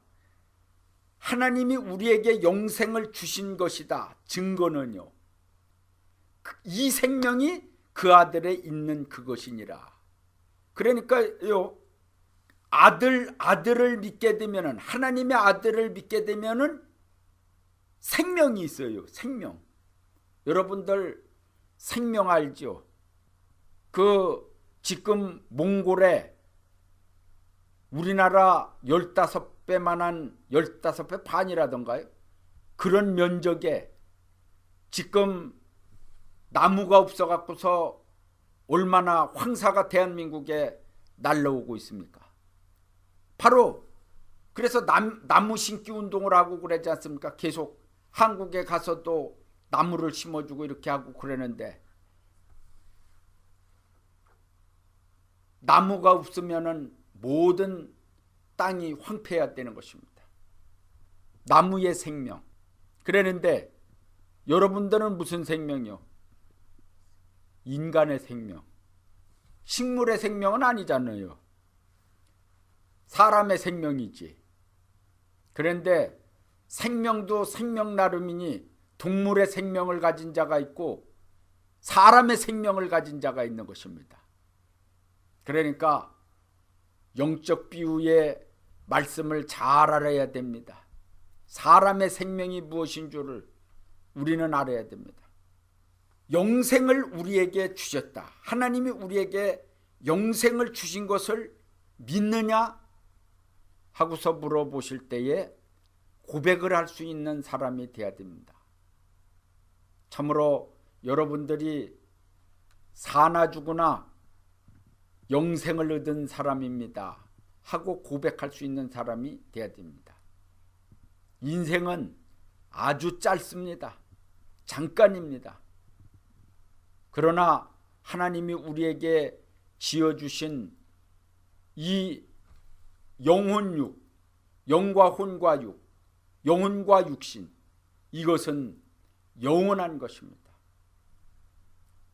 하나님이 우리에게 영생을 주신 것이다. 증거는요, 이 생명이 그 아들에 있는 그것이니라. 그러니까요, 아들을 믿게 되면은, 하나님의 아들을 믿게 되면은 생명이 있어요. 생명. 여러분들 생명 알죠? 지금 몽골에 우리나라 15배만한 15배 반이라던가요? 그런 면적에 지금 나무가 없어갖고서 얼마나 황사가 대한민국에 날라오고 있습니까? 바로 그래서 나무 심기 운동을 하고 그러지 않습니까? 계속 한국에 가서도 나무를 심어주고 이렇게 하고 그러는데, 나무가 없으면은 모든 땅이 황폐해야 되는 것입니다. 나무의 생명. 그러는데 여러분들은 무슨 생명이요? 인간의 생명. 식물의 생명은 아니잖아요. 사람의 생명이지. 그런데 생명도 생명 나름이니 동물의 생명을 가진 자가 있고 사람의 생명을 가진 자가 있는 것입니다. 그러니까 영적 비유의 말씀을 잘 알아야 됩니다. 사람의 생명이 무엇인 줄을 우리는 알아야 됩니다. 영생을 우리에게 주셨다. 하나님이 우리에게 영생을 주신 것을 믿느냐 하고서 물어보실 때에 고백을 할 수 있는 사람이 되어야 됩니다. 참으로 여러분들이 사나 죽으나 영생을 얻은 사람입니다 하고 고백할 수 있는 사람이 되어야 됩니다. 인생은 아주 짧습니다. 잠깐입니다. 그러나 하나님이 우리에게 지어주신 이 영혼육, 영과 혼과 육, 영혼과 육신, 이것은 영원한 것입니다.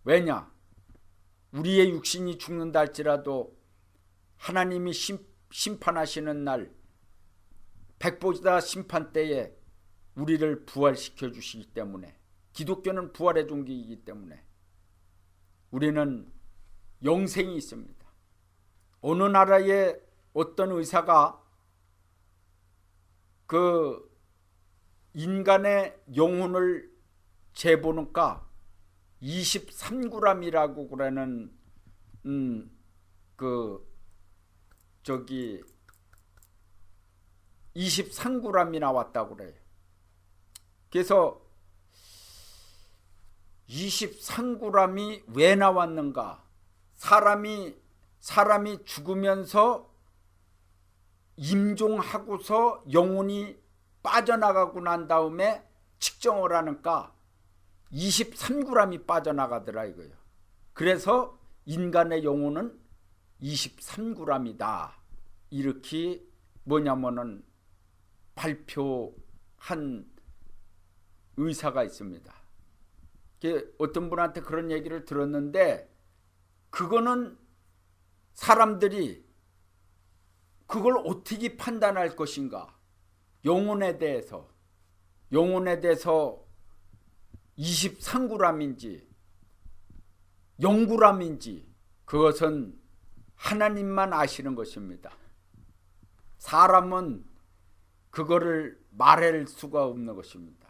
왜냐? 우리의 육신이 죽는다 할지라도 하나님이 심판하시는 날 백보자 심판 때에 우리를 부활시켜 주시기 때문에, 기독교는 부활의 종교이기 때문에 우리는 영생이 있습니다. 어느 나라의 어떤 의사가 그 인간의 영혼을 재보니까 23g이라고 그러는 23g이 나왔다고 그래요. 그래서 23g이 왜 나왔는가? 사람이 죽으면서 임종하고서 영혼이 빠져나가고 난 다음에 측정을 하니까 23g이 빠져나가더라 이거예요. 그래서 인간의 영혼은 23g이다. 이렇게 뭐냐면은 발표한 의사가 있습니다. 어떤 분한테 그런 얘기를 들었는데, 그거는 사람들이 그걸 어떻게 판단할 것인가? 영혼에 대해서 23g인지 0g인지 그것은 하나님만 아시는 것입니다. 사람은 그거를 말할 수가 없는 것입니다.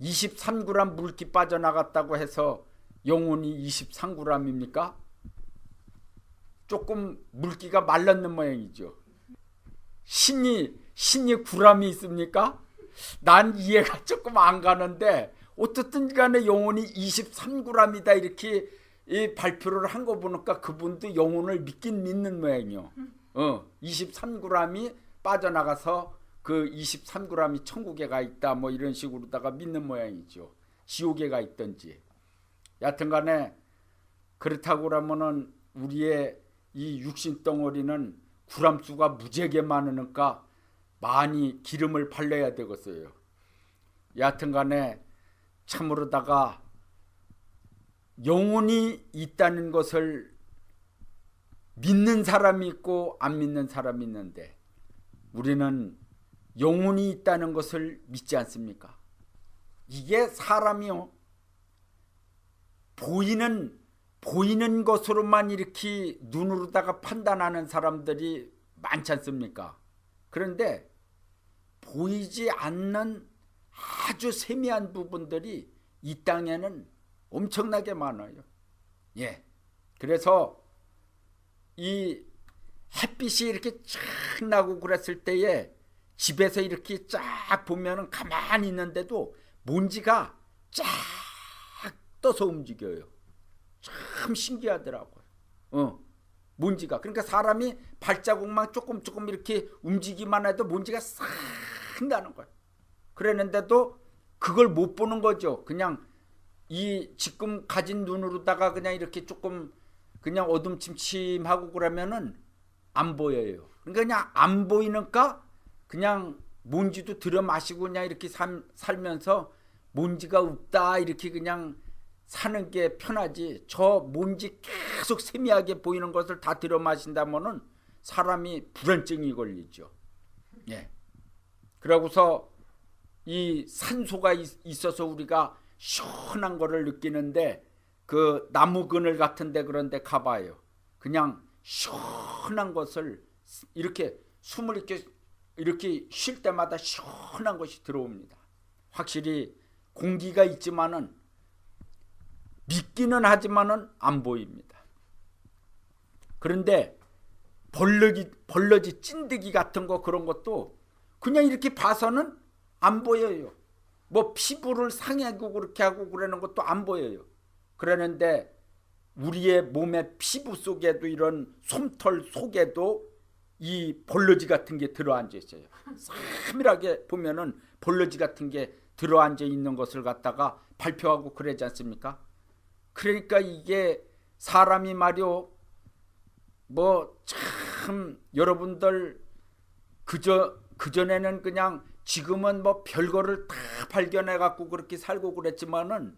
23g 물기 빠져나갔다고 해서 영혼이 23g입니까? 조금 물기가 말랐는 모양이죠. 신이 g이 있습니까? 난 이해가 조금 안 가는데 어떻든 간에 영혼이 23g이다 이렇게 발표를 한 거 보니까 그분도 영혼을 믿긴 믿는 모양이요. 23g이 빠져나가서 그 23g이 천국에 가 있다 뭐 이런 식으로다가 믿는 모양이죠. 지옥에 가 있든지. 여하튼간에 그렇다고 그러면은 우리의 이 육신 덩어리는 구람수가 무지하게 많으니까 많이 기름을 발라야 되겠어요. 여하튼간에 참으로다가 영혼이 있다는 것을 믿는 사람이 있고 안 믿는 사람이 있는데, 우리는 영혼이 있다는 것을 믿지 않습니까? 이게 사람이요, 보이는 것으로만 이렇게 눈으로다가 판단하는 사람들이 많지 않습니까? 그런데 보이지 않는 아주 세미한 부분들이 이 땅에는 엄청나게 많아요. 예. 그래서 이 햇빛이 이렇게 쫙 나고 그랬을 때에 집에서 이렇게 쫙 보면은 가만히 있는데도 먼지가 쫙 떠서 움직여요. 참 신기하더라고요. 먼지가. 그러니까 사람이 발자국만 조금 이렇게 움직이기만 해도 먼지가 싹 나는 거예요. 그랬는데도 그걸 못 보는 거죠. 그냥 이 지금 가진 눈으로다가 그냥 이렇게 조금 그냥 어둠침침하고 그러면은 안 보여요. 그러니까 그냥 안 보이니까 그냥 먼지도 들여 마시고 그냥 이렇게 살면서 먼지가 없다 이렇게 그냥 사는 게 편하지. 저 먼지 계속 세미하게 보이는 것을 다 들여 마신다면은 사람이 불안증이 걸리죠. 예. 그러고서 이 산소가 있어서 우리가 시원한 거를 느끼는데 그 나무 그늘 같은데 그런 데 가봐요. 그냥 시원한 것을 이렇게 숨을 이렇게 쉴 때마다 시원한 것이 들어옵니다. 확실히 공기가 있지만은 믿기는 하지만은 안 보입니다. 그런데 벌러지 찐득이 같은 거 그런 것도 그냥 이렇게 봐서는 안 보여요. 뭐 피부를 상하고 그렇게 하고 그러는 것도 안 보여요. 그러는데 우리의 몸의 피부 속에도 이런 솜털 속에도 이 벌러지 같은 게 들어앉아 있어요. 싸밀하게 보면은 벌러지 같은 게 들어앉아 있는 것을 갖다가 발표하고 그러지 않습니까? 그러니까 이게 사람이 말이요, 뭐 참 여러분들 그전에는 그냥 지금은 뭐 별거를 다 발견해 갖고 그렇게 살고 그랬지만은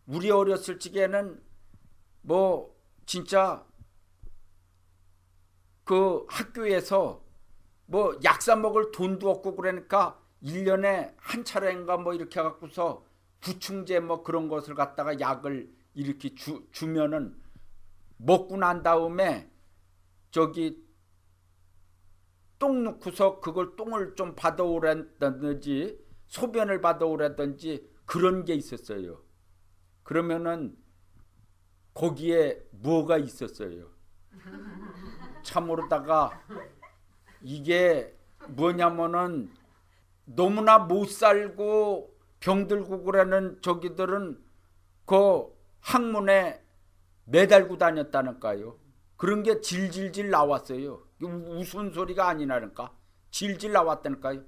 우리 어렸을 적에는 뭐 진짜 그 학교에서 뭐 약사 먹을 돈도 없고 그러니까 1년에 한 차례인가 뭐 이렇게 해갖고서 구충제 뭐 그런 것을 갖다가 약을 이렇게 주면은 먹고 난 다음에 저기 똥 넣고서 그걸 똥을 좀 받아오라든지 소변을 받아오라든지 그런 게 있었어요. 그러면은 거기에 뭐가 있었어요. 참으로다가 이게 뭐냐면은 너무나 못 살고 병들고 그러는 저기들은 그 학문에 매달고 다녔다니까요. 그런 게 질질질 나왔어요. 웃은 소리가 아니라니까. 질질 나왔다니까요.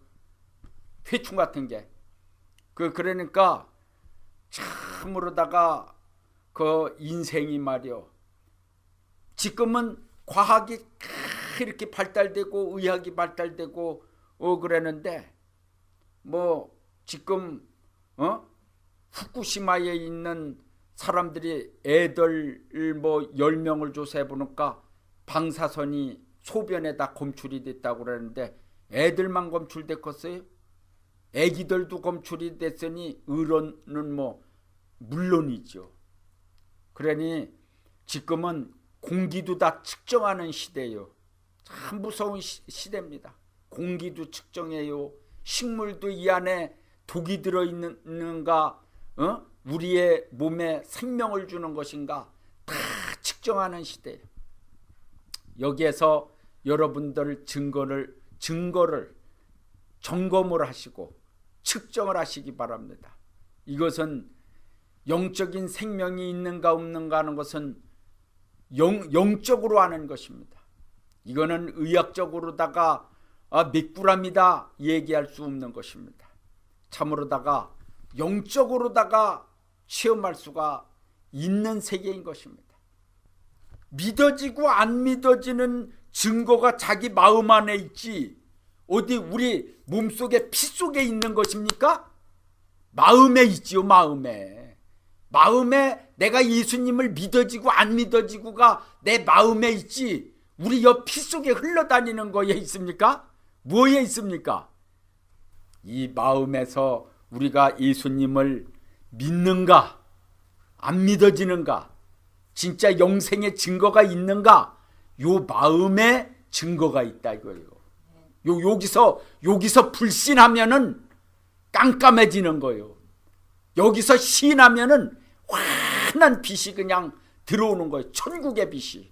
회충 같은 게. 그러니까 참으로다가 그 인생이 말이요. 지금은 과학이 이렇게 발달되고 의학이 발달되고 그러는데 뭐 지금 후쿠시마에 있는 사람들이 애들 뭐 10명을 조사해 보니까 방사선이 소변에다 검출이 됐다고 그러는데 애들만 검출됐겠어요? 애기들도 검출이 됐으니 어른은 뭐 물론이죠. 그러니 지금은 공기도 다 측정하는 시대예요. 참 무서운 시대입니다. 공기도 측정해요. 식물도 이 안에 독이 들어있는가, 우리의 몸에 생명을 주는 것인가 다 측정하는 시대예요. 여기에서 여러분들 증거를 점검을 하시고 측정을 하시기 바랍니다. 이것은 영적인 생명이 있는가 없는가 하는 것은 영적으로 하는 것입니다. 이거는 의학적으로다가 몇 g이다 얘기할 수 없는 것입니다. 참으로다가 영적으로다가 체험할 수가 있는 세계인 것입니다. 믿어지고 안 믿어지는 증거가 자기 마음 안에 있지 어디 우리 몸속에 피 속에 있는 것입니까? 마음에 있지요. 마음에 내가 예수님을 믿어지고 안 믿어지고가 내 마음에 있지 우리 옆 피 속에 흘러다니는 거에 있습니까? 뭐에 있습니까? 이 마음에서 우리가 예수님을 믿는가 안 믿어지는가 진짜 영생의 증거가 있는가 요 마음에 증거가 있다 이거예요. 여기서 불신하면은 깜깜해지는 거예요. 여기서 시인하면은 환한 빛이 그냥 들어오는 거예요. 천국의 빛이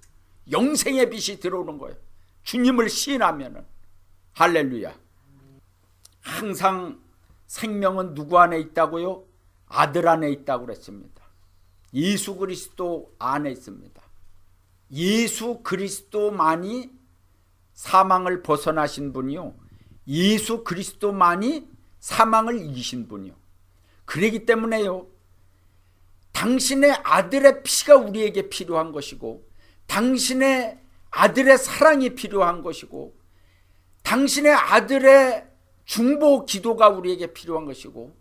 영생의 빛이 들어오는 거예요. 주님을 시인하면은 할렐루야. 항상 생명은 누구 안에 있다고요? 아들 안에 있다고 그랬습니다. 예수 그리스도 안에 있습니다. 예수 그리스도만이 사망을 벗어나신 분이요. 예수 그리스도만이 사망을 이기신 분이요. 그러기 때문에요. 당신의 아들의 피가 우리에게 필요한 것이고 당신의 아들의 사랑이 필요한 것이고 당신의 아들의 중보 기도가 우리에게 필요한 것이고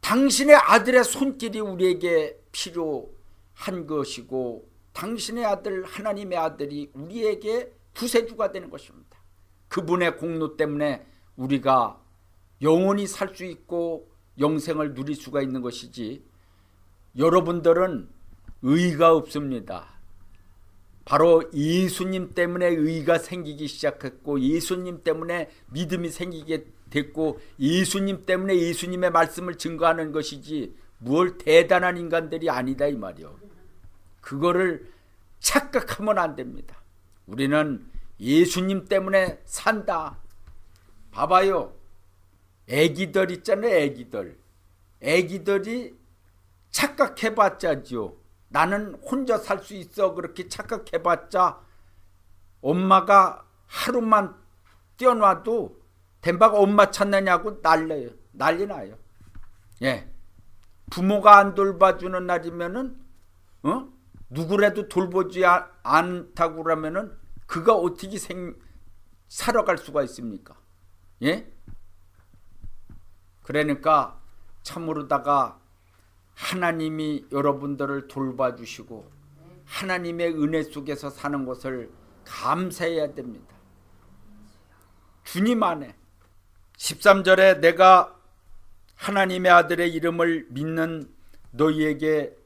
당신의 아들의 손길이 우리에게 필요한 것이고 당신의 아들 하나님의 아들이 우리에게 구세주가 되는 것입니다. 그분의 공로 때문에 우리가 영원히 살 수 있고 영생을 누릴 수가 있는 것이지, 여러분들은 의가 없습니다. 바로 예수님 때문에 의가 생기기 시작했고, 예수님 때문에 믿음이 생기게 됐고, 예수님 때문에 예수님의 말씀을 증거하는 것이지 뭘 대단한 인간들이 아니다 이 말이요. 그거를 착각하면 안 됩니다. 우리는 예수님 때문에 산다. 봐봐요. 애기들 있잖아요. 애기들이 착각해봤자죠. 나는 혼자 살 수 있어. 그렇게 착각해봤자 엄마가 하루만 뛰어놔도 덴바가 엄마 찾느냐고 난리 나요. 예. 부모가 안 돌봐주는 날이면은 누구라도 돌보지 않다고 그러면은 그가 어떻게 살아갈 수가 있습니까? 예? 그러니까 참으로다가 하나님이 여러분들을 돌봐주시고 하나님의 은혜 속에서 사는 것을 감사해야 됩니다. 주님 안에 13절에 내가 하나님의 아들의 이름을 믿는 너희에게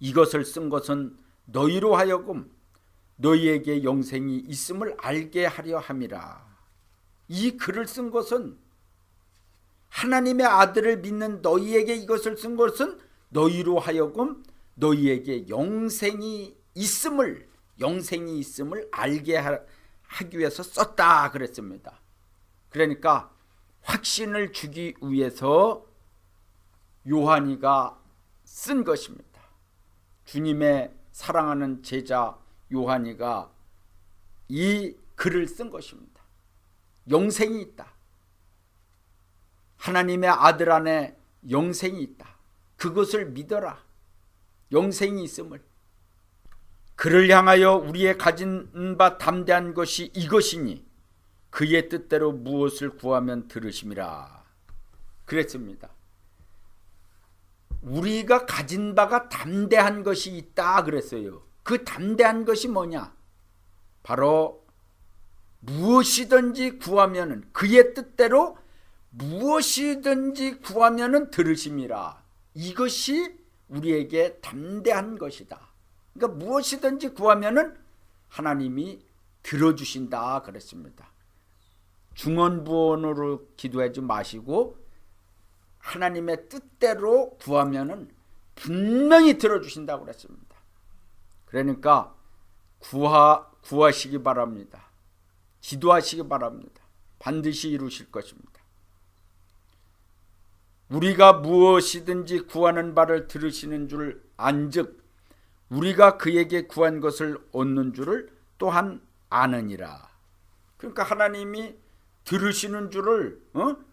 이것을 쓴 것은 너희로 하여금 너희에게 영생이 있음을 알게 하려 함이라. 이 글을 쓴 것은, 하나님의 아들을 믿는 너희에게 이것을 쓴 것은 너희로 하여금 너희에게 영생이 있음을 알게 하기 위해서 썼다 그랬습니다. 그러니까 확신을 주기 위해서 요한이가 쓴 것입니다. 주님의 사랑하는 제자 요한이가 이 글을 쓴 것입니다. 영생이 있다. 하나님의 아들 안에 영생이 있다. 그것을 믿어라. 영생이 있음을. 그를 향하여 우리의 가진 바 담대한 것이 이것이니 그의 뜻대로 무엇을 구하면 들으심이라 그랬습니다. 우리가 가진 바가 담대한 것이 있다 그랬어요. 그 담대한 것이 뭐냐? 바로 무엇이든지 구하면은, 그의 뜻대로 무엇이든지 구하면은 들으심이라. 이것이 우리에게 담대한 것이다. 그러니까 무엇이든지 구하면은 하나님이 들어주신다 그랬습니다. 중언부언으로 기도하지 마시고 하나님의 뜻대로 구하면은 분명히 들어주신다고 그랬습니다. 그러니까 구하시기 바랍니다. 기도하시기 바랍니다. 반드시 이루실 것입니다. 우리가 무엇이든지 구하는 바를 들으시는 줄 안즉 우리가 그에게 구한 것을 얻는 줄을 또한 아느니라. 그러니까 하나님이 들으시는 줄을,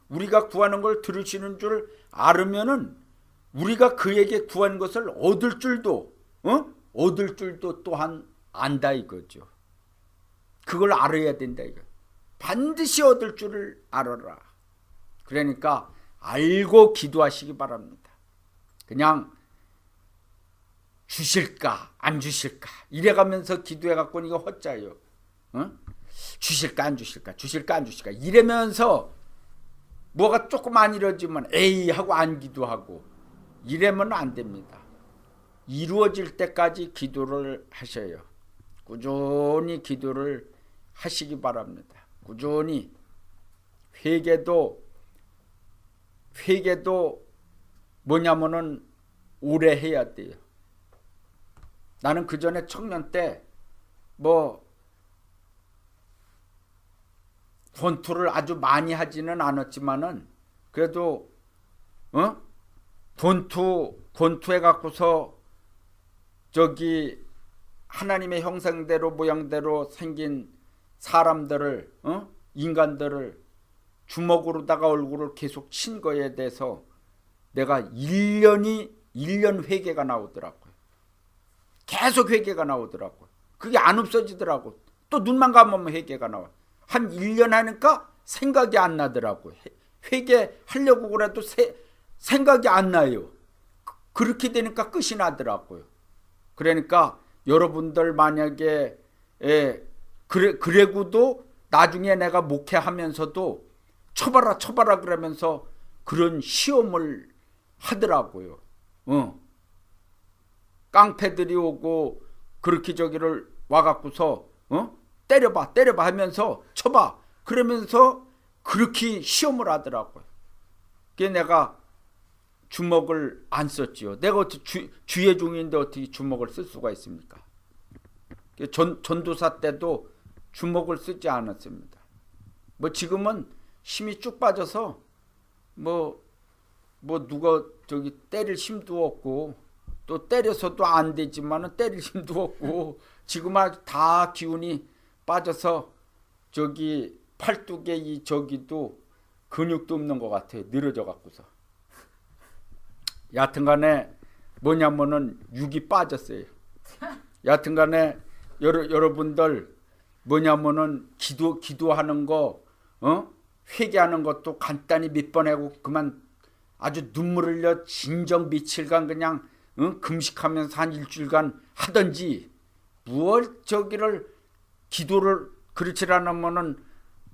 우리가 구하는 걸 들으시는 줄 알으면은 우리가 그에게 구한 것을 얻을 줄도 또한 안다 이거죠. 그걸 알아야 된다 이거. 반드시 얻을 줄을 알아라. 그러니까 알고 기도하시기 바랍니다. 그냥 주실까 안 주실까 이래가면서 기도해갖고 이거 헛자요. 주실까 안 주실까 이러면서 뭐가 조금 안 이루어지면 에이 하고 안 기도하고 이러면 안 됩니다. 이루어질 때까지 기도를 하셔요. 꾸준히 기도를 하시기 바랍니다. 꾸준히 회개도 뭐냐면은 오래 해야 돼요. 나는 그 전에 청년 때 권투를 아주 많이 하지는 않았지만은 그래도 권투해 갖고서 저기 하나님의 형상대로 모양대로 생긴 사람들을 인간들을 주먹으로다가 얼굴을 계속 친 거에 대해서 내가 1년 회개가 나오더라고요. 계속 회개가 나오더라고요. 그게 안 없어지더라고요. 또 눈만 감으면 회개가 나와요. 한 1년 하니까 생각이 안 나더라고요. 회개하려고 그래도 생각이 안 나요. 그렇게 되니까 끝이 나더라고요. 그러니까 여러분들 만약에 그래고도 나중에 내가 목회하면서도 쳐봐라 쳐봐라 그러면서 그런 시험을 하더라고요. 깡패들이 오고 그렇게 저기를 와갖고서 때려봐 때려봐 하면서 쳐봐 그러면서 그렇게 시험을 하더라고요. 그게 내가 주먹을 안 썼지요. 내가 어떻게 주의 종인데 어떻게 주먹을 쓸 수가 있습니까? 전도사 때도 주먹을 쓰지 않았습니다. 뭐 지금은 힘이 쭉 빠져서 뭐 누가 저기 때릴 힘도 없고 또 때려서도 안 되지만은 때릴 힘도 없고 지금 아주 다 기운이 빠져서 저기 팔뚝에 이 저기도 근육도 없는 것 같아요. 늘어져 갖고서. 여하튼간에 뭐냐면은 육이 빠졌어요. 여하튼간에 여러분들 뭐냐면은 기도하는 거 회개하는 것도 간단히 몇 번 하고 그만 아주 눈물 흘려 진정 며칠간 그냥 금식하면서 한 일주일간 하든지 무얼 저기를 기도를 그렇지 않으면은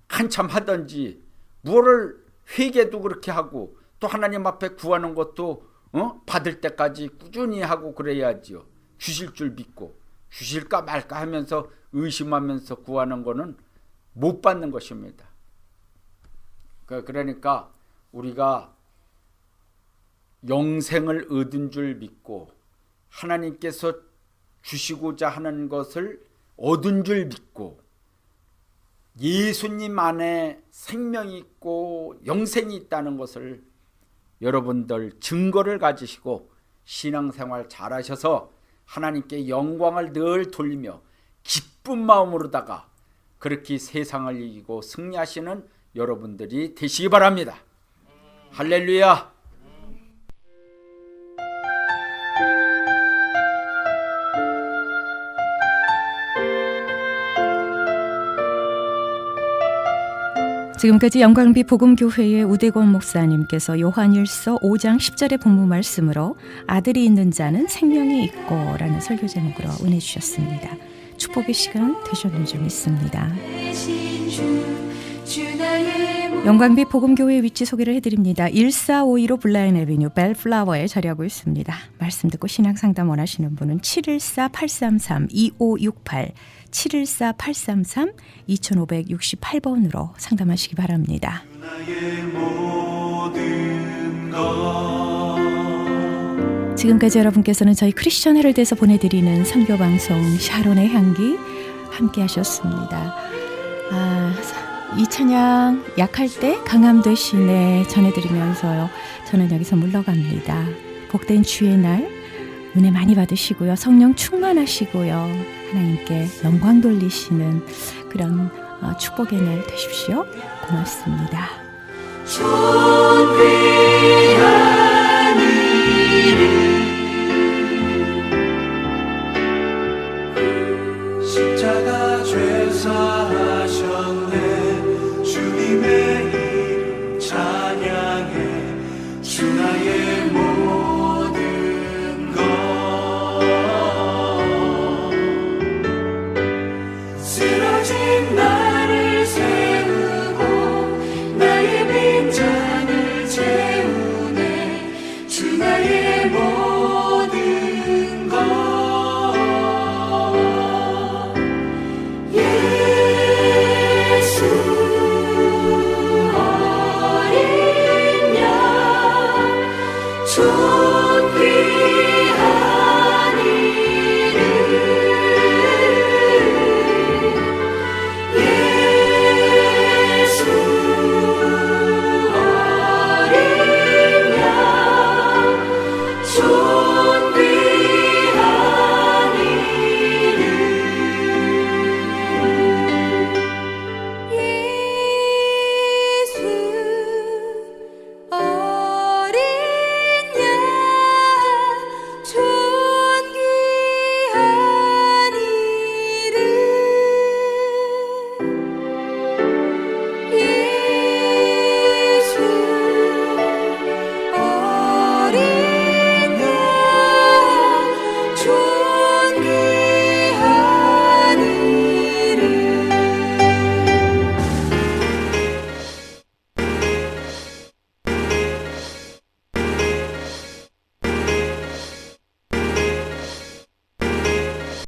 한참 하든지 무엇을 회개도 그렇게 하고 또 하나님 앞에 구하는 것도 받을 때까지 꾸준히 하고 그래야지요. 주실 줄 믿고 주실까 말까 하면서 의심하면서 구하는 거는 못 받는 것입니다. 그러니까 우리가 영생을 얻은 줄 믿고 하나님께서 주시고자 하는 것을 얻은 줄 믿고 예수님 안에 생명이 있고 영생이 있다는 것을 여러분들 증거를 가지시고 신앙생활 잘하셔서 하나님께 영광을 늘 돌리며 기쁜 마음으로다가 그렇게 세상을 이기고 승리하시는 여러분들이 되시기 바랍니다. 할렐루야. 지금까지 영광비 복음교회의 우대권 목사님께서 요한일서 5장 10절의 본문 말씀으로 아들이 있는 자는 생명이 있고 라는 설교 제목으로 은혜 주셨습니다. 축복의 시간 되셨는 줄 믿습니다. 영광비 복음교회 위치 소개를 해드립니다. 1452로 블라인 애비뉴 벨플라워에 자리하고 있습니다. 말씀 듣고 신앙 상담 원하시는 분은 714-833-2568 714-833-2568번으로 상담하시기 바랍니다. 지금까지 여러분께서는 저희 크리스천 헤럴드에서 보내드리는 선교방송 샤론의 향기 함께 하셨습니다. 이 찬양 약할 때 강함 되시네 전해드리면서요. 저는 여기서 물러갑니다. 복된 주의 날 은혜 많이 받으시고요. 성령 충만하시고요. 하나님께 영광 돌리시는 그런 축복의 날 되십시오. 고맙습니다. 존귀한 이름 십자가 죄사하셨네 주님의 이름 찬양해 주나